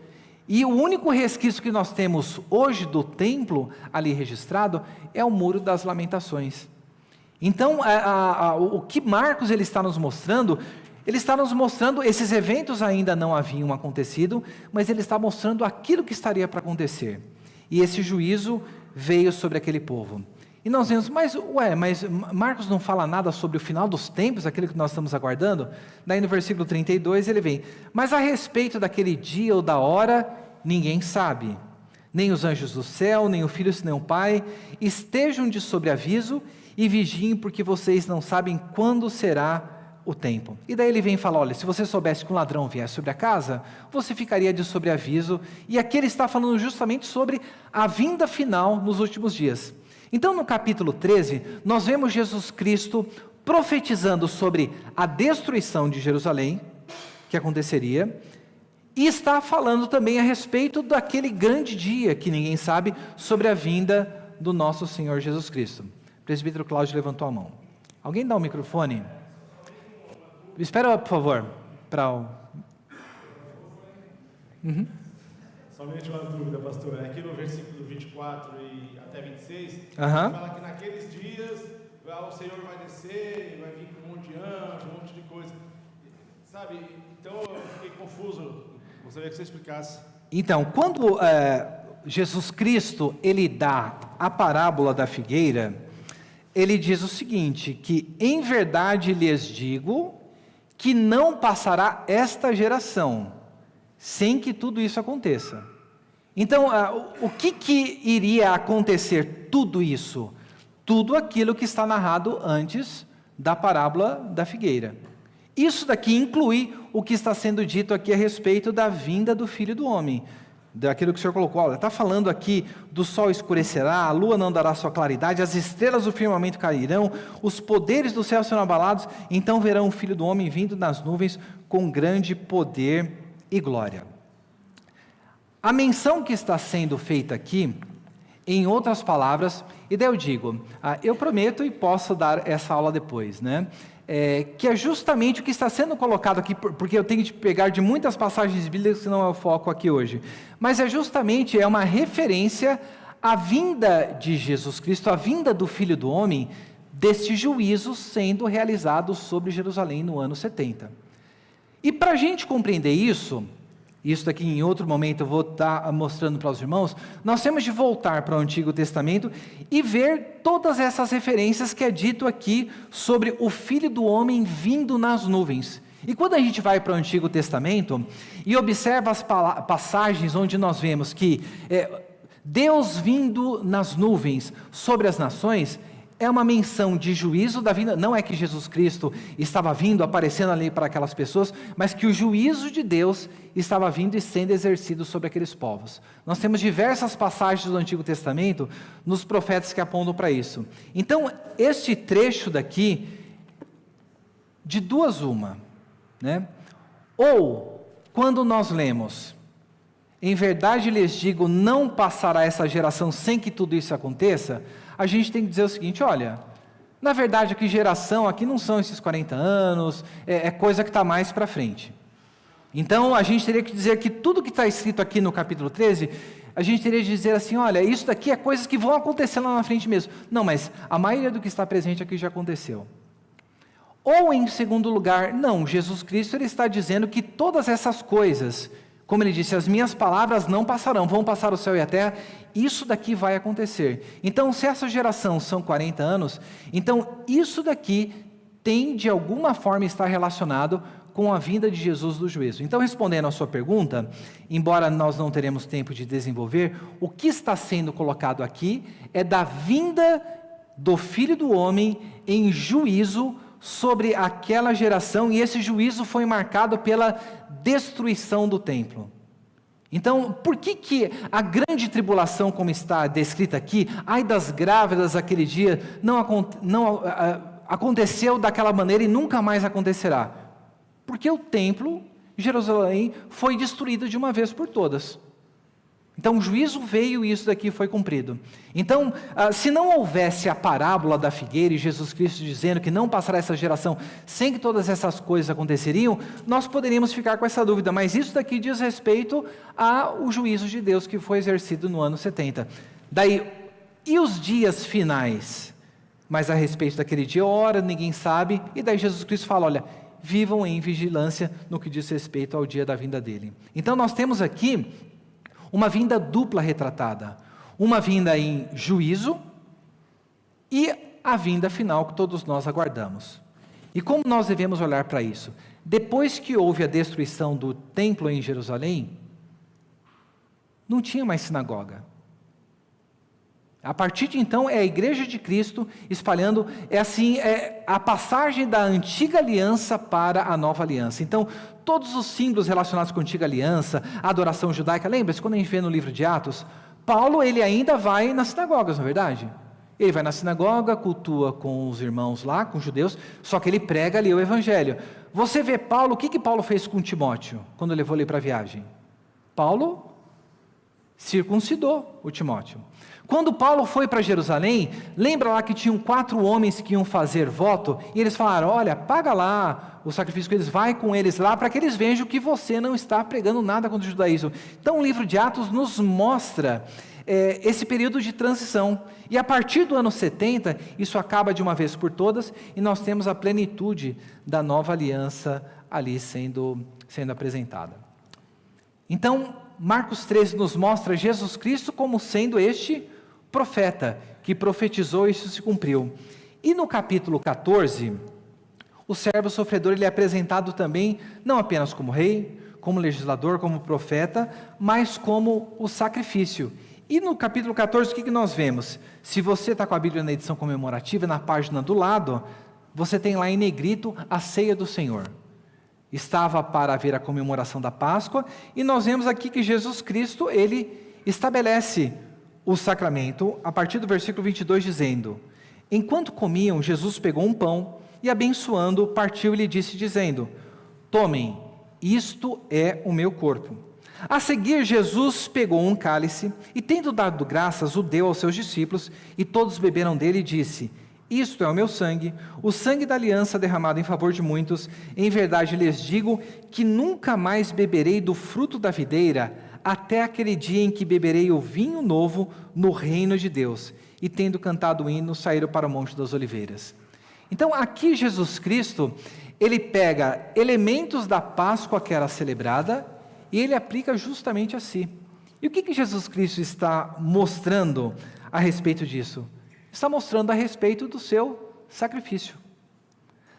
E o único resquício que nós temos hoje do templo ali registrado é o Muro das Lamentações. Então, o que Marcos ele está nos mostrando, ele está nos mostrando, esses eventos ainda não haviam acontecido, mas ele está mostrando aquilo que estaria para acontecer. E esse juízo veio sobre aquele povo. E nós vemos, mas Marcos não fala nada sobre o final dos tempos, aquilo que nós estamos aguardando? Daí no versículo 32 ele vem, mas a respeito daquele dia ou da hora, ninguém sabe. Nem os anjos do céu, nem o Filho, nem o Pai, estejam de sobreaviso e vigiem, porque vocês não sabem quando será o tempo. E daí ele vem e fala, olha, se você soubesse que um ladrão viesse sobre a casa, você ficaria de sobreaviso. E aqui ele está falando justamente sobre a vinda final nos últimos dias. Então no capítulo 13, nós vemos Jesus Cristo profetizando sobre a destruição de Jerusalém, que aconteceria, e está falando também a respeito daquele grande dia, que ninguém sabe, sobre a vinda do nosso Senhor Jesus Cristo. O presbítero Cláudio levantou a mão. Alguém dá o microfone? Espera, por favor, para o... Somente uma dúvida, pastor. Aqui no versículo 24 e até 26, fala que naqueles dias o Senhor vai descer, vai vir com um monte de anjo, um monte de coisa. Sabe? Então eu fiquei confuso. Gostaria que você explicasse. Então, quando Jesus Cristo, ele dá a parábola da figueira, ele diz o seguinte, que em verdade lhes digo que não passará esta geração sem que tudo isso aconteça. Então, o que iria acontecer tudo isso? Tudo aquilo que está narrado antes da parábola da figueira. Isso daqui inclui o que está sendo dito aqui a respeito da vinda do Filho do Homem. Daquilo que o Senhor colocou, olha, está falando aqui do sol escurecerá, a lua não dará sua claridade, as estrelas do firmamento cairão, os poderes do céu serão abalados, então verão o Filho do Homem vindo nas nuvens com grande poder e glória. A menção que está sendo feita aqui, em outras palavras, e daí eu digo, eu prometo e posso dar essa aula depois, né? Que é justamente o que está sendo colocado aqui, porque eu tenho que pegar de muitas passagens bíblicas, que não é o foco aqui hoje, mas é justamente uma referência à vinda de Jesus Cristo, à vinda do Filho do Homem, deste juízo sendo realizado sobre Jerusalém no ano 70. E para a gente compreender isso daqui em outro momento eu vou estar mostrando para os irmãos, nós temos de voltar para o Antigo Testamento e ver todas essas referências que é dito aqui sobre o Filho do Homem vindo nas nuvens. E quando a gente vai para o Antigo Testamento e observa as passagens onde nós vemos que Deus vindo nas nuvens sobre as nações, é uma menção de juízo da vinda, não é que Jesus Cristo estava vindo, aparecendo ali para aquelas pessoas, mas que o juízo de Deus estava vindo e sendo exercido sobre aqueles povos. Nós temos diversas passagens do Antigo Testamento, nos profetas que apontam para isso. Então, este trecho daqui, de duas uma, né? Ou, quando nós lemos, em verdade lhes digo, não passará essa geração sem que tudo isso aconteça, a gente tem que dizer o seguinte, olha, na verdade aqui geração, aqui não são esses 40 anos, é coisa que está mais para frente. Então a gente teria que dizer que tudo que está escrito aqui no capítulo 13, a gente teria de dizer assim, olha, isso daqui é coisas que vão acontecer lá na frente mesmo. Não, mas a maioria do que está presente aqui já aconteceu. Ou em segundo lugar, não, Jesus Cristo ele está dizendo que todas essas coisas, como ele disse, as minhas palavras não passarão, vão passar o céu e a terra, isso daqui vai acontecer. Então, se essa geração são 40 anos, então isso daqui tem de alguma forma estar relacionado com a vinda de Jesus do juízo. Então, respondendo à sua pergunta, embora nós não teremos tempo de desenvolver, o que está sendo colocado aqui é da vinda do Filho do Homem em juízo sobre aquela geração, e esse juízo foi marcado pela destruição do templo. Então, por que a grande tribulação, como está descrita aqui, ai das grávidas aquele dia, não aconteceu daquela maneira e nunca mais acontecerá? Porque o templo, Jerusalém, foi destruído de uma vez por todas. Então o juízo veio e isso daqui foi cumprido. Então, se não houvesse a parábola da figueira e Jesus Cristo dizendo que não passará essa geração sem que todas essas coisas aconteceriam, nós poderíamos ficar com essa dúvida, mas isso daqui diz respeito ao juízo de Deus que foi exercido no ano 70. Daí, e os dias finais? Mas a respeito daquele dia, ora, ninguém sabe, e daí Jesus Cristo fala, olha, vivam em vigilância no que diz respeito ao dia da vinda dele. Então nós temos aqui uma vinda dupla retratada, uma vinda em juízo e a vinda final que todos nós aguardamos. E como nós devemos olhar para isso? Depois que houve a destruição do templo em Jerusalém, não tinha mais sinagoga. A partir de então é a igreja de Cristo espalhando, é a passagem da antiga aliança para a nova aliança. Então, todos os símbolos relacionados com a antiga aliança, a adoração judaica, lembra-se quando a gente vê no livro de Atos, Paulo ele ainda vai nas sinagogas, não é verdade? Ele vai na sinagoga, cultua com os irmãos lá, com os judeus, só que ele prega ali o evangelho. Você vê Paulo, o que Paulo fez com Timóteo, quando levou ele para a viagem? Paulo circuncidou o Timóteo. Quando Paulo foi para Jerusalém, lembra lá que tinham 4 homens que iam fazer voto, e eles falaram, olha, paga lá o sacrifício que eles, vai com eles lá, para que eles vejam que você não está pregando nada contra o judaísmo. Então o livro de Atos nos mostra esse período de transição, e a partir do ano 70, isso acaba de uma vez por todas, e nós temos a plenitude da nova aliança ali sendo apresentada. Então, Marcos 13 nos mostra Jesus Cristo como sendo este profeta, que profetizou e isso se cumpriu. E no capítulo 14, o servo sofredor ele é apresentado também, não apenas como rei, como legislador, como profeta, mas como o sacrifício. E no capítulo 14, o que nós vemos? Se você está com a Bíblia na edição comemorativa, na página do lado, você tem lá em negrito a ceia do Senhor. Estava para haver a comemoração da Páscoa, e nós vemos aqui que Jesus Cristo, ele estabelece o sacramento, a partir do versículo 22, dizendo, enquanto comiam, Jesus pegou um pão, e abençoando, partiu e lhe disse, dizendo, tomem, isto é o meu corpo. A seguir, Jesus pegou um cálice, e tendo dado graças, o deu aos seus discípulos, e todos beberam dele, e disse, isto é o meu sangue, o sangue da aliança derramado em favor de muitos. Em verdade lhes digo que nunca mais beberei do fruto da videira, até aquele dia em que beberei o vinho novo no reino de Deus. E tendo cantado o hino, saíram para o Monte das Oliveiras. Então aqui Jesus Cristo, ele pega elementos da Páscoa que era celebrada, e ele aplica justamente a si. E o que Jesus Cristo está mostrando a respeito disso? Está mostrando a respeito do seu sacrifício,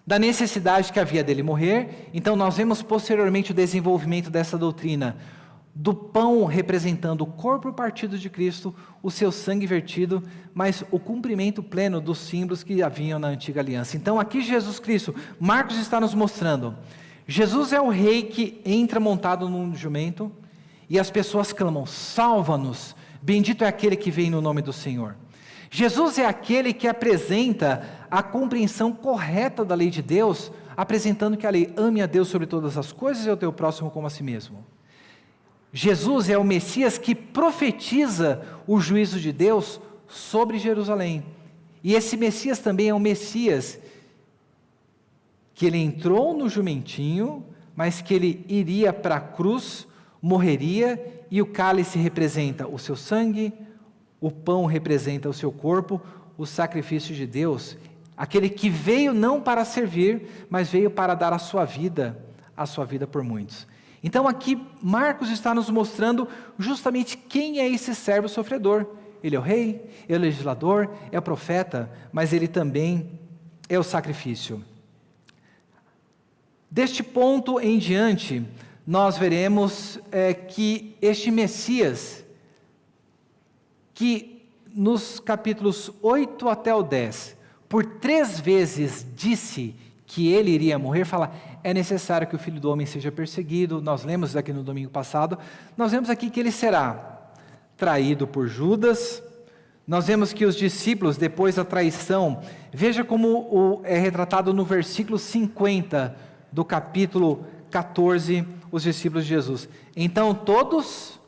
da necessidade que havia dele morrer. Então nós vemos posteriormente o desenvolvimento dessa doutrina, do pão representando o corpo partido de Cristo, o seu sangue vertido, mas o cumprimento pleno dos símbolos que haviam na antiga aliança. Então aqui Jesus Cristo, Marcos está nos mostrando, Jesus é o rei que entra montado num jumento, e as pessoas clamam, salva-nos, bendito é aquele que vem no nome do Senhor. Jesus é aquele que apresenta a compreensão correta da lei de Deus, apresentando que a lei ame a Deus sobre todas as coisas e ao teu próximo como a si mesmo. Jesus é o Messias que profetiza o juízo de Deus sobre Jerusalém. E esse Messias também é o Messias que ele entrou no jumentinho, mas que ele iria para a cruz, morreria, e o cálice representa o seu sangue, o pão representa o seu corpo, o sacrifício de Deus, aquele que veio não para servir, mas veio para dar a sua vida por muitos. Então aqui Marcos está nos mostrando justamente quem é esse servo sofredor. Ele é o rei, é o legislador, é o profeta, mas ele também é o sacrifício. Deste ponto em diante, nós veremos que este Messias, que nos capítulos 8 até o 10, por 3 vezes disse que ele iria morrer, fala, é necessário que o Filho do Homem seja perseguido. Nós lemos aqui no domingo passado, nós vemos aqui que ele será traído por Judas. Nós vemos que os discípulos, depois da traição, veja como é retratado no versículo 50 do capítulo 14, os discípulos de Jesus. Então todos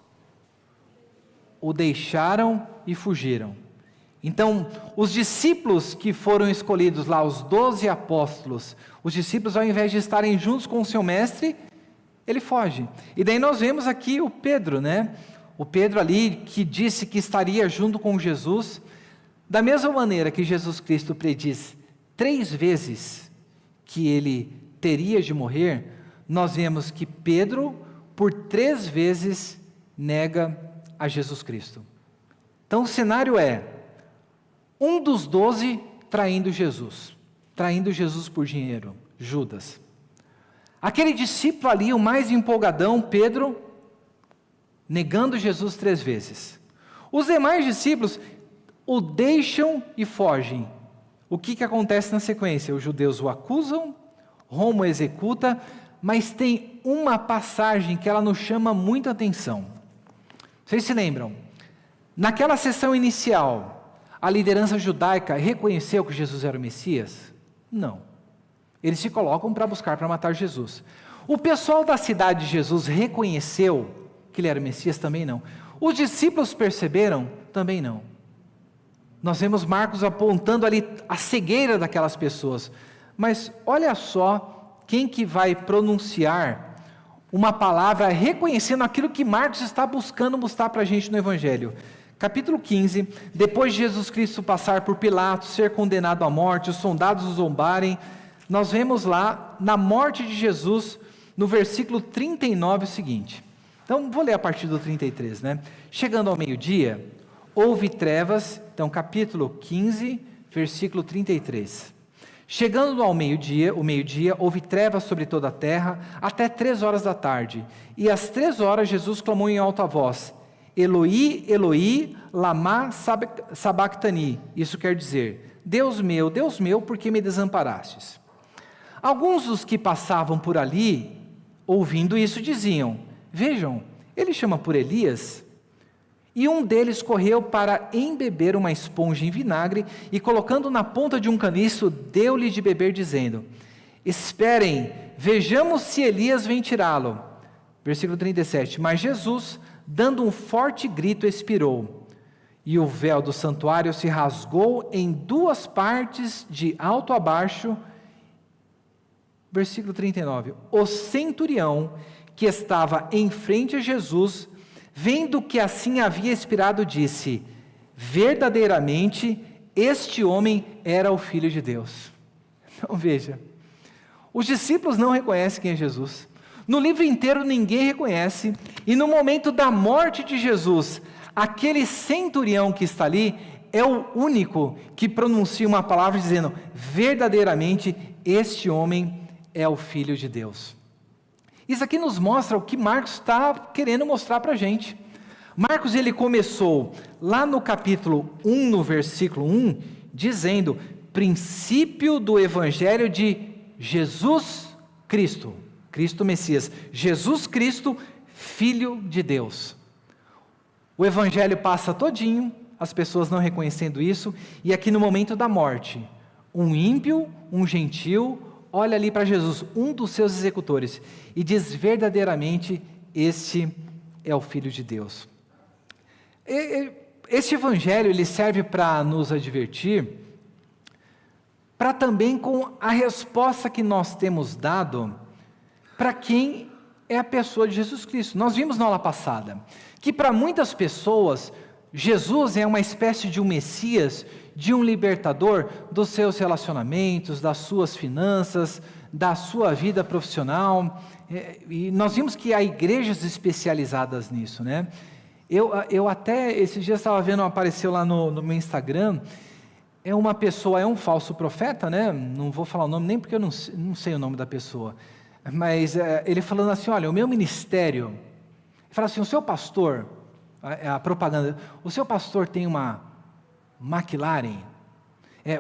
o deixaram e fugiram. Então, os discípulos que foram escolhidos lá, os 12 apóstolos, os discípulos, ao invés de estarem juntos com o seu mestre, ele foge. E daí nós vemos aqui o Pedro, né? O Pedro ali, que disse que estaria junto com Jesus, da mesma maneira que Jesus Cristo prediz 3 vezes que ele teria de morrer, nós vemos que Pedro, por 3 vezes, nega a Jesus Cristo. Então o cenário é, um dos 12 traindo Jesus por dinheiro, Judas. Aquele discípulo ali, o mais empolgadão, Pedro, negando Jesus 3 vezes. Os demais discípulos, o deixam e fogem. O que acontece na sequência? Os judeus o acusam, Roma o executa, mas tem uma passagem que ela nos chama muita atenção. Vocês se lembram? Naquela sessão inicial, a liderança judaica reconheceu que Jesus era o Messias? Não. Eles se colocam para buscar, para matar Jesus. O pessoal da cidade de Jesus reconheceu que ele era o Messias? Também não. Os discípulos perceberam? Também não. Nós vemos Marcos apontando ali a cegueira daquelas pessoas. Mas olha só quem que vai pronunciar uma palavra reconhecendo aquilo que Marcos está buscando mostrar para a gente no Evangelho. Capítulo 15, depois de Jesus Cristo passar por Pilatos, ser condenado à morte, os soldados o zombarem, nós vemos lá, na morte de Jesus, no versículo 39, o seguinte. Então, vou ler a partir do 33, né? Chegando ao meio-dia, houve trevas, então capítulo 15, versículo 33. Chegando ao meio-dia, houve trevas sobre toda a terra, até 3 horas da tarde. E às 3 horas Jesus clamou em alta voz, Eloi, Eloi, lama sabachthani. Isso quer dizer, Deus meu, por que me desamparastes? Alguns dos que passavam por ali, ouvindo isso, diziam, vejam, ele chama por Elias. E um deles correu para embeber uma esponja em vinagre e, colocando na ponta de um caniço, deu-lhe de beber, dizendo, esperem, vejamos se Elias vem tirá-lo. Versículo 37, mas Jesus, dando um forte grito, expirou. E o véu do santuário se rasgou em 2 partes, de alto a baixo. Versículo 39, o centurião que estava em frente a Jesus, vendo que assim havia expirado, disse, verdadeiramente este homem era o Filho de Deus. Então veja, os discípulos não reconhecem quem é Jesus, no livro inteiro ninguém reconhece, e no momento da morte de Jesus, aquele centurião que está ali, é o único que pronuncia uma palavra dizendo, verdadeiramente este homem é o Filho de Deus. Isso aqui nos mostra o que Marcos está querendo mostrar para a gente. Marcos, ele começou lá no capítulo 1, no versículo 1, dizendo, princípio do Evangelho de Jesus Cristo, Cristo Messias, Jesus Cristo, Filho de Deus. O Evangelho passa todinho, as pessoas não reconhecendo isso, e aqui no momento da morte, um ímpio, um gentil, olha ali para Jesus, um dos seus executores, e diz verdadeiramente, este é o Filho de Deus. Este evangelho, ele serve para nos advertir, para também com a resposta que nós temos dado, para quem é a pessoa de Jesus Cristo. Nós vimos na aula passada, que para muitas pessoas, Jesus é uma espécie de um Messias, de um libertador dos seus relacionamentos, das suas finanças, da sua vida profissional, e nós vimos que há igrejas especializadas nisso, né? Eu até, esses dias estava vendo, apareceu lá no meu Instagram, é uma pessoa, é um falso profeta, né? Não vou falar o nome nem porque eu não sei o nome da pessoa, mas ele falando assim, olha, o meu ministério, ele fala assim, o seu pastor, a propaganda, o seu pastor tem uma McLaren,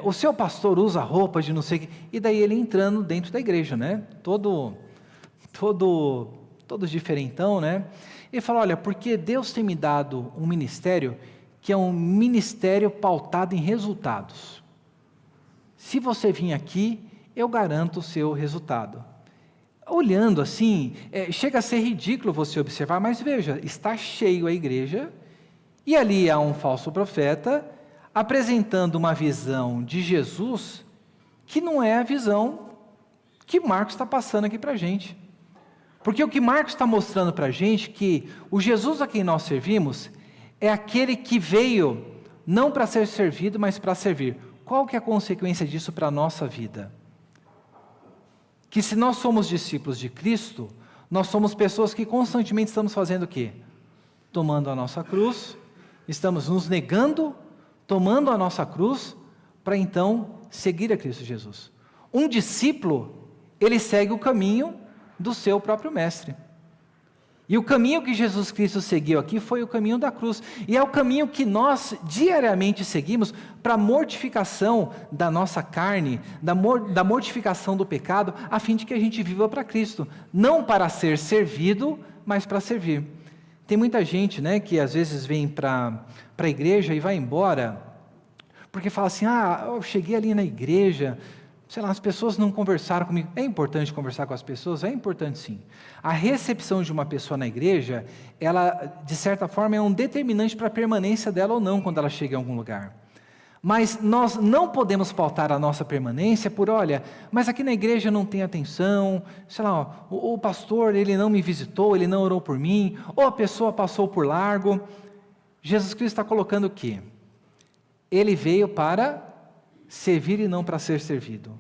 o seu pastor usa roupas de não sei o que, e daí ele entrando dentro da igreja, né? Todo diferentão, né? Ele fala, olha, porque Deus tem me dado um ministério que é um ministério pautado em resultados. Se você vir aqui, eu garanto o seu resultado. Olhando assim, chega a ser ridículo você observar, mas veja, está cheio a igreja, e ali há um falso profeta, apresentando uma visão de Jesus, que não é a visão que Marcos está passando aqui para a gente. Porque o que Marcos está mostrando para a gente, que o Jesus a quem nós servimos, é aquele que veio, não para ser servido, mas para servir. Qual que é a consequência disso para a nossa vida? Que se nós somos discípulos de Cristo, nós somos pessoas que constantemente estamos fazendo o quê? Tomando a nossa cruz, estamos nos negando, tomando a nossa cruz, para então seguir a Cristo Jesus. Um discípulo, ele segue o caminho do seu próprio mestre. E o caminho que Jesus Cristo seguiu aqui foi o caminho da cruz. E é o caminho que nós diariamente seguimos para a mortificação da nossa carne, da mortificação do pecado, a fim de que a gente viva para Cristo. Não para ser servido, mas para servir. Tem muita gente, né, que às vezes vem para a igreja e vai embora, porque fala assim, eu cheguei ali na igreja, sei lá, as pessoas não conversaram comigo. É importante conversar com as pessoas? É importante sim. A recepção de uma pessoa na igreja, ela, de certa forma, é um determinante para a permanência dela ou não, quando ela chega em algum lugar. Mas nós não podemos pautar a nossa permanência por, olha, mas aqui na igreja não tem atenção, sei lá, o pastor, ele não me visitou, ele não orou por mim, ou a pessoa passou por largo. Jesus Cristo está colocando o quê? Ele veio para servir e não para ser servido.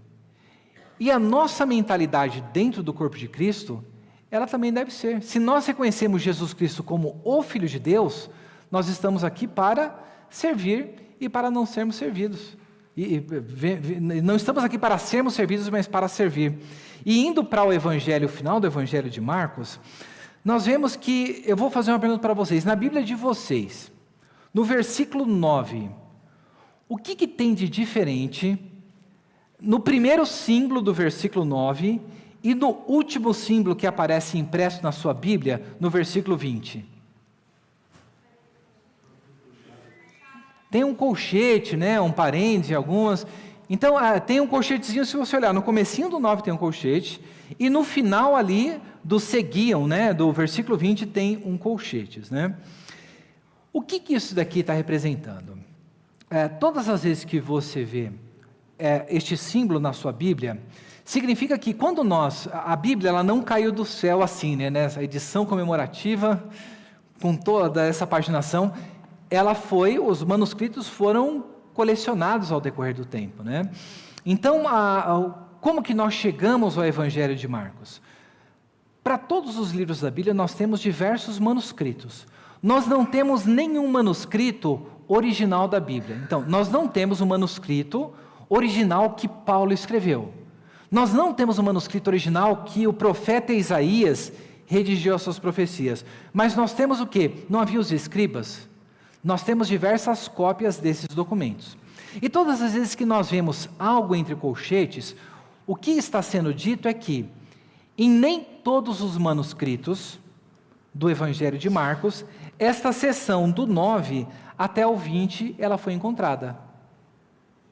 E a nossa mentalidade dentro do corpo de Cristo, ela também deve ser. Se nós reconhecemos Jesus Cristo como o Filho de Deus, nós estamos aqui para servir e para não sermos servidos. Não estamos aqui para sermos servidos, mas para servir. E indo para o evangelho final do evangelho de Marcos, nós vemos que, eu vou fazer uma pergunta para vocês, na Bíblia de vocês, no versículo 9, o que tem de diferente no primeiro símbolo do versículo 9 e no último símbolo que aparece impresso na sua Bíblia, no versículo 20? Tem um colchete, né, um parêntese, algumas. Então, tem um colchetezinho, se você olhar, no comecinho do 9 tem um colchete, e no final ali, do seguiam, né, do versículo 20, tem um colchetes, né? O que isso daqui está representando? Todas as vezes que você vê este símbolo na sua Bíblia, significa que quando a Bíblia ela não caiu do céu assim, né, nessa edição comemorativa, com toda essa paginação, os manuscritos foram colecionados ao decorrer do tempo, né? Então, como que nós chegamos ao Evangelho de Marcos? Para todos os livros da Bíblia, nós temos diversos manuscritos. Nós não temos nenhum manuscrito original da Bíblia. Então, nós não temos o manuscrito original que Paulo escreveu. Nós não temos o manuscrito original que o profeta Isaías redigiu as suas profecias. Mas nós temos o quê? Não havia os escribas? Nós temos diversas cópias desses documentos. E todas as vezes que nós vemos algo entre colchetes, o que está sendo dito é que, em nem todos os manuscritos do Evangelho de Marcos, esta seção do 9 até o 20, ela foi encontrada.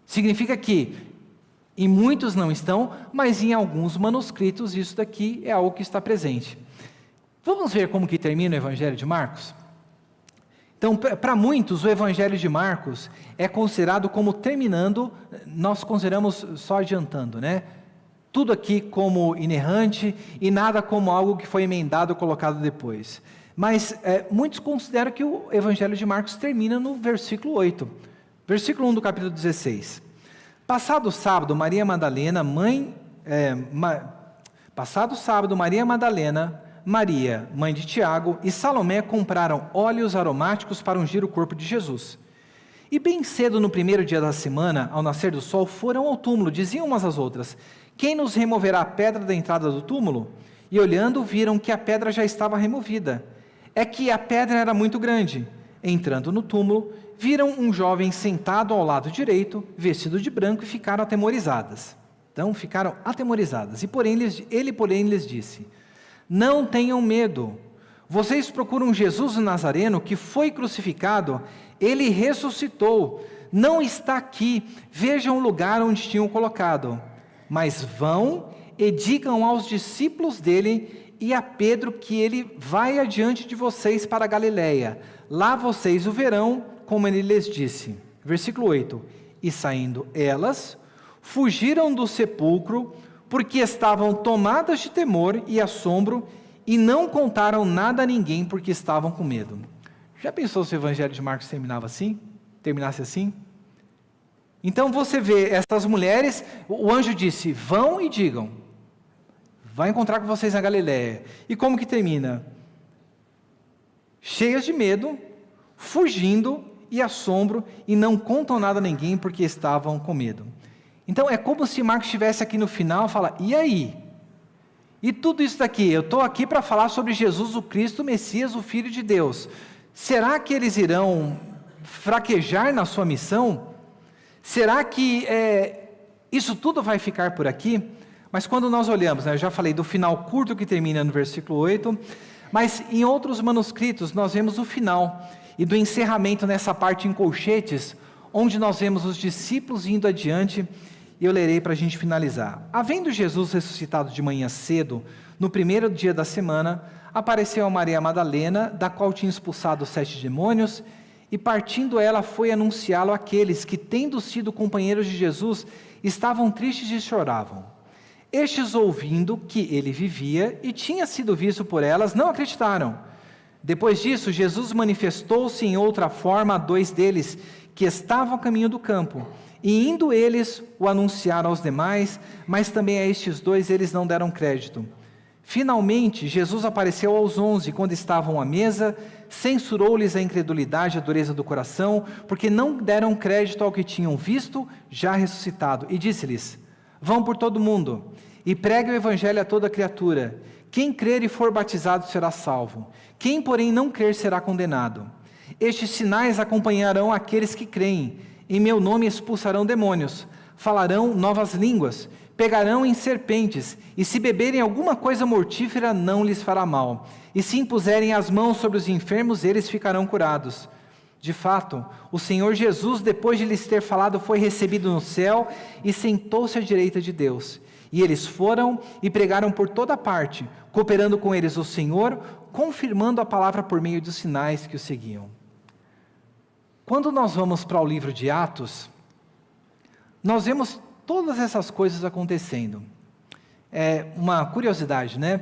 Significa que, em muitos não estão, mas em alguns manuscritos isso daqui é algo que está presente. Vamos ver como que termina o Evangelho de Marcos? Então, para muitos, o Evangelho de Marcos é considerado como terminando, nós consideramos só adiantando, né? Tudo aqui como inerrante e nada como algo que foi emendado ou colocado depois. Mas muitos consideram que o Evangelho de Marcos termina no versículo 8. Versículo 1 do capítulo 16. Passado sábado, Maria Madalena, Maria, mãe de Tiago, e Salomé compraram óleos aromáticos para ungir o corpo de Jesus. E bem cedo no primeiro dia da semana, ao nascer do sol, foram ao túmulo, diziam umas às outras: quem nos removerá a pedra da entrada do túmulo? E olhando, viram que a pedra já estava removida. É que a pedra era muito grande. Entrando no túmulo, viram um jovem sentado ao lado direito, vestido de branco, e ficaram atemorizadas. Então, ficaram atemorizadas. Ele, porém, lhes disse: não tenham medo. Vocês procuram Jesus o Nazareno, que foi crucificado. Ele ressuscitou. Não está aqui. Vejam o lugar onde tinham colocado. Mas vão e digam aos discípulos dele e a Pedro que ele vai adiante de vocês para a Galiléia. Lá vocês o verão, como ele lhes disse. Versículo 8. E saindo elas, fugiram do sepulcro, porque estavam tomadas de temor e assombro, e não contaram nada a ninguém, porque estavam com medo. Já pensou se o Evangelho de Marcos terminasse assim? Então você vê essas mulheres, o anjo disse: vão e digam, vai encontrar com vocês na Galiléia. E como que termina? Cheias de medo, fugindo e assombro, e não contam nada a ninguém, porque estavam com medo. Então é como se Marcos estivesse aqui no final e fala: e aí? E tudo isso daqui, eu estou aqui para falar sobre Jesus, o Cristo, o Messias, o Filho de Deus. Será que eles irão fraquejar na sua missão? Será que isso tudo vai ficar por aqui? Mas quando nós olhamos, eu já falei do final curto que termina no versículo 8, mas em outros manuscritos nós vemos o final e do encerramento nessa parte em colchetes, onde nós vemos os discípulos indo adiante, e eu lerei para a gente finalizar. Havendo Jesus ressuscitado de manhã cedo, no primeiro dia da semana, apareceu a Maria Madalena, da qual tinha expulsado 7 demônios, e partindo ela foi anunciá-lo àqueles que, tendo sido companheiros de Jesus, estavam tristes e choravam. Estes, ouvindo que ele vivia e tinha sido visto por elas, não acreditaram. Depois disso, Jesus manifestou-se em outra forma a 2 deles, que estavam a caminho do campo. E indo eles, o anunciaram aos demais, mas também a estes 2 eles não deram crédito. Finalmente, Jesus apareceu aos 11, quando estavam à mesa, censurou-lhes a incredulidade e a dureza do coração, porque não deram crédito ao que tinham visto, já ressuscitado, e disse-lhes: vão por todo o mundo, e preguem o evangelho a toda criatura. Quem crer e for batizado será salvo, quem porém não crer será condenado. Estes sinais acompanharão aqueles que creem, em meu nome expulsarão demônios, falarão novas línguas, pegarão em serpentes, e se beberem alguma coisa mortífera não lhes fará mal, e se impuserem as mãos sobre os enfermos, eles ficarão curados. De fato, o Senhor Jesus, depois de lhes ter falado, foi recebido no céu e sentou-se à direita de Deus. E eles foram e pregaram por toda parte, cooperando com eles o Senhor, confirmando a palavra por meio dos sinais que o seguiam. Quando nós vamos para o livro de Atos, nós vemos todas essas coisas acontecendo. É uma curiosidade, né?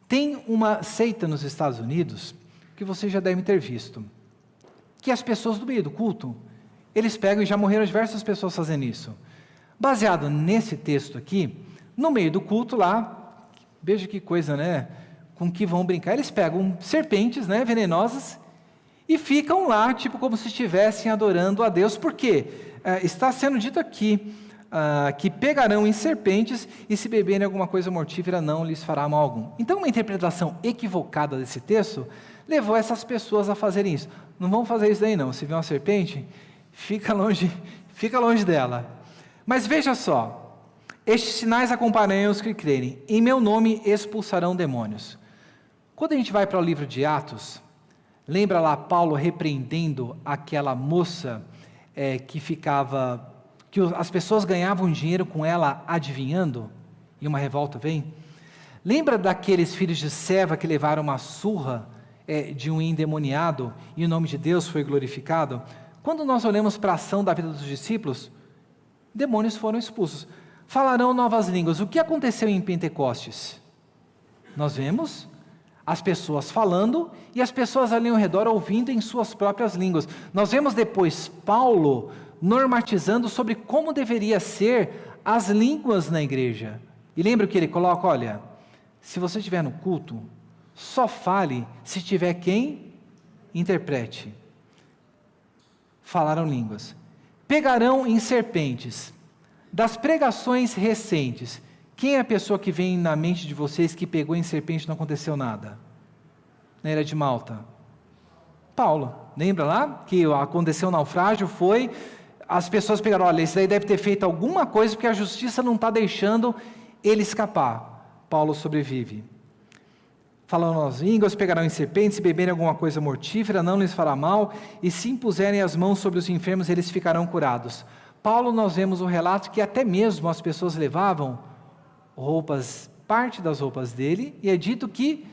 Tem uma seita nos Estados Unidos, que vocês já devem ter visto, que as pessoas do meio do culto, eles pegam, e já morreram diversas pessoas fazendo isso. Baseado nesse texto aqui, no meio do culto lá, veja que coisa, né? Com que vão brincar. Eles pegam serpentes, né, venenosas, e ficam lá, tipo como se estivessem adorando a Deus. Por quê? Está sendo dito aqui, que pegarão em serpentes, e se beberem alguma coisa mortífera não lhes fará mal algum. Então, uma interpretação equivocada desse texto levou essas pessoas a fazerem isso. Não vão fazer isso daí não. Se vê uma serpente, fica longe dela. Mas veja só, estes sinais acompanharão os que crerem, em meu nome expulsarão demônios. Quando a gente vai para o livro de Atos, lembra lá Paulo repreendendo aquela moça que as pessoas ganhavam dinheiro com ela adivinhando, e uma revolta vem? Lembra daqueles filhos de Seva que levaram uma surra de um endemoniado, e o nome de Deus foi glorificado? Quando nós olhamos para a ação da vida dos discípulos, demônios foram expulsos. Falarão novas línguas. O que aconteceu em Pentecostes? Nós vemos as pessoas falando e as pessoas ali ao redor ouvindo em suas próprias línguas. Nós vemos depois Paulo normatizando sobre como deveria ser as línguas na igreja. E lembra que ele coloca, olha, se você estiver no culto, só fale se tiver quem interprete. Falaram línguas. Pegarão em serpentes. Das pregações recentes, quem é a pessoa que vem na mente de vocês que pegou em serpente e não aconteceu nada? Na ilha de Malta. Paulo. Lembra lá que aconteceu o naufrágio? As pessoas pegaram, olha, esse daí deve ter feito alguma coisa porque a justiça não está deixando ele escapar. Paulo sobrevive. Falando as línguas, pegarão em serpentes, se beberem alguma coisa mortífera, não lhes fará mal, e se impuserem as mãos sobre os enfermos, eles ficarão curados. Paulo, nós vemos o relato que até mesmo as pessoas levavam parte das roupas dele, e é dito que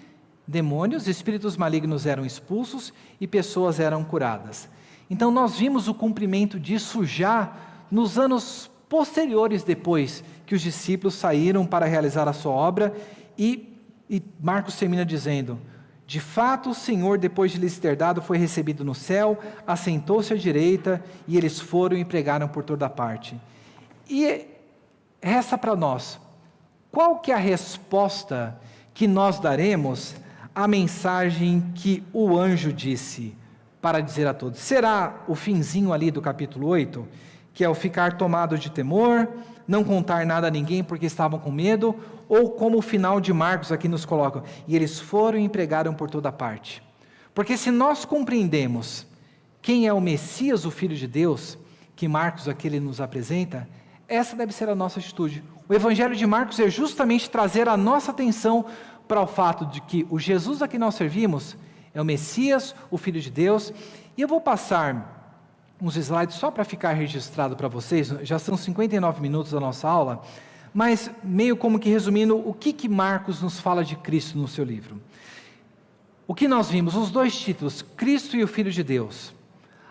demônios, espíritos malignos eram expulsos e pessoas eram curadas. Então nós vimos o cumprimento disso já nos anos posteriores, depois que os discípulos saíram para realizar a sua obra, e Marcos termina dizendo: de fato o Senhor, depois de lhes ter dado, foi recebido no céu, assentou-se à direita, e eles foram e pregaram por toda parte. E resta para nós, qual que é a resposta que nós daremos à mensagem que o anjo disse para dizer a todos? Será o finzinho ali do capítulo 8, que é o ficar tomado de temor, não contar nada a ninguém porque estavam com medo, ou como o final de Marcos aqui nos coloca, e eles foram e pregaram por toda parte. Porque se nós compreendemos quem é o Messias, o Filho de Deus, que Marcos aqui ele nos apresenta, essa deve ser a nossa atitude. O Evangelho de Marcos é justamente trazer a nossa atenção para o fato de que o Jesus a que nós servimos é o Messias, o Filho de Deus. E eu vou passar uns slides só para ficar registrado para vocês, já são 59 minutos da nossa aula, mas meio como que resumindo o que Marcos nos fala de Cristo no seu livro. O que nós vimos, os dois títulos, Cristo e o Filho de Deus,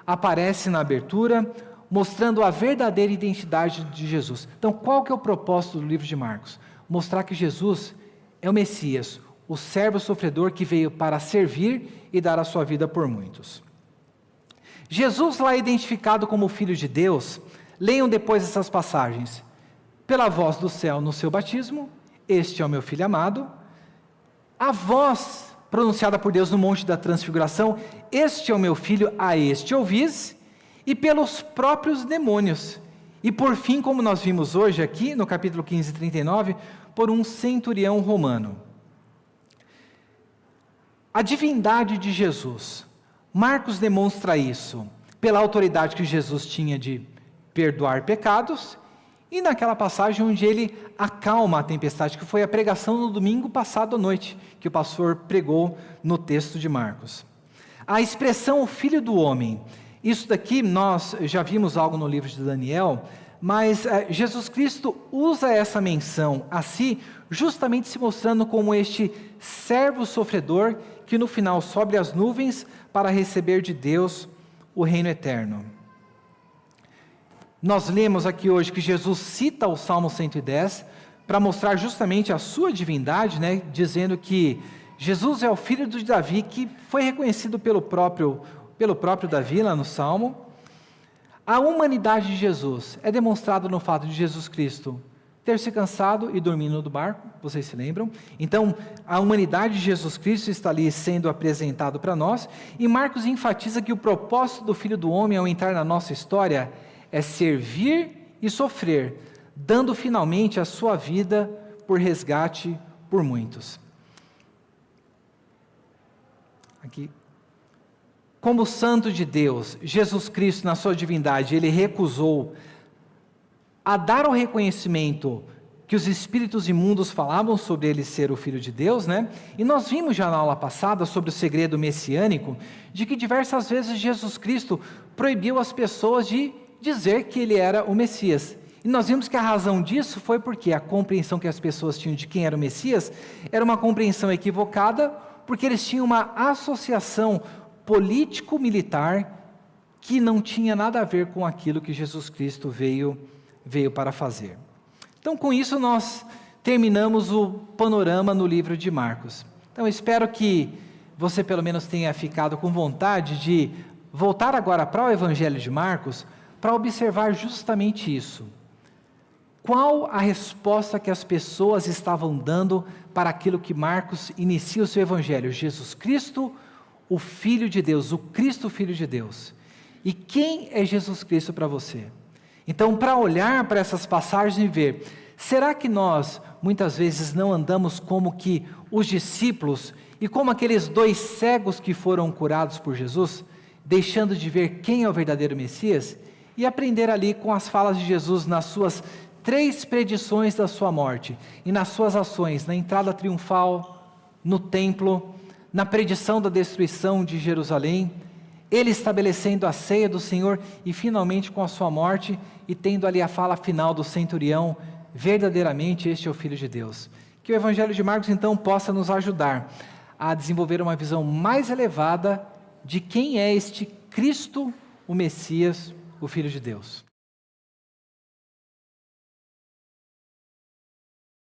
aparece na abertura, mostrando a verdadeira identidade de Jesus. Então, qual que é o propósito do livro de Marcos? Mostrar que Jesus é o Messias, o servo sofredor que veio para servir e dar a sua vida por muitos. Jesus lá identificado como o Filho de Deus, leiam depois essas passagens. Pela voz do céu no seu batismo, este é o meu Filho amado. A voz pronunciada por Deus no Monte da Transfiguração, este é o meu Filho, a este ouvis. E pelos próprios demônios. E por fim, como nós vimos hoje aqui, no capítulo 15, 39, por um centurião romano. A divindade de Jesus. Marcos demonstra isso pela autoridade que Jesus tinha de perdoar pecados e naquela passagem onde ele acalma a tempestade, que foi a pregação no domingo passado à noite, que o pastor pregou no texto de Marcos. A expressão o Filho do Homem, isso daqui nós já vimos algo no livro de Daniel, mas Jesus Cristo usa essa menção a si, justamente se mostrando como este servo sofredor que no final sobe as nuvens para receber de Deus o reino eterno. Nós lemos aqui hoje que Jesus cita o Salmo 110 para mostrar justamente a sua divindade, né, dizendo que Jesus é o filho de Davi, que foi reconhecido pelo próprio Davi lá no Salmo. A humanidade de Jesus é demonstrada no fato de Jesus Cristo ter se cansado e dormindo no barco, vocês se lembram? Então, a humanidade de Jesus Cristo está ali sendo apresentado para nós, e Marcos enfatiza que o propósito do Filho do Homem ao entrar na nossa história é servir e sofrer, dando finalmente a sua vida por resgate por muitos. Aqui. Como santo de Deus, Jesus Cristo, na sua divindade, ele recusou a dar o reconhecimento que os espíritos imundos falavam sobre ele ser o Filho de Deus, né? E nós vimos já na aula passada sobre o segredo messiânico, de que diversas vezes Jesus Cristo proibiu as pessoas de dizer que ele era o Messias. E nós vimos que a razão disso foi porque a compreensão que as pessoas tinham de quem era o Messias era uma compreensão equivocada, porque eles tinham uma associação político-militar que não tinha nada a ver com aquilo que Jesus Cristo veio para fazer. Então, com isso, nós terminamos o panorama no livro de Marcos. Então, espero que você pelo menos tenha ficado com vontade de voltar agora para o Evangelho de Marcos, para observar justamente isso. Qual a resposta que as pessoas estavam dando para aquilo que Marcos inicia o seu Evangelho? Jesus Cristo, o Filho de Deus, o Cristo Filho de Deus. E quem é Jesus Cristo para você? Então, para olhar para essas passagens e ver, será que nós, muitas vezes, não andamos como que os discípulos e como aqueles dois cegos que foram curados por Jesus, deixando de ver quem é o verdadeiro Messias e aprender ali com as falas de Jesus nas suas 3 predições da sua morte e nas suas ações, na entrada triunfal, no templo, na predição da destruição de Jerusalém, ele estabelecendo a ceia do Senhor e finalmente com a sua morte e tendo ali a fala final do centurião, verdadeiramente este é o Filho de Deus. Que o Evangelho de Marcos então possa nos ajudar a desenvolver uma visão mais elevada de quem é este Cristo, o Messias, o Filho de Deus.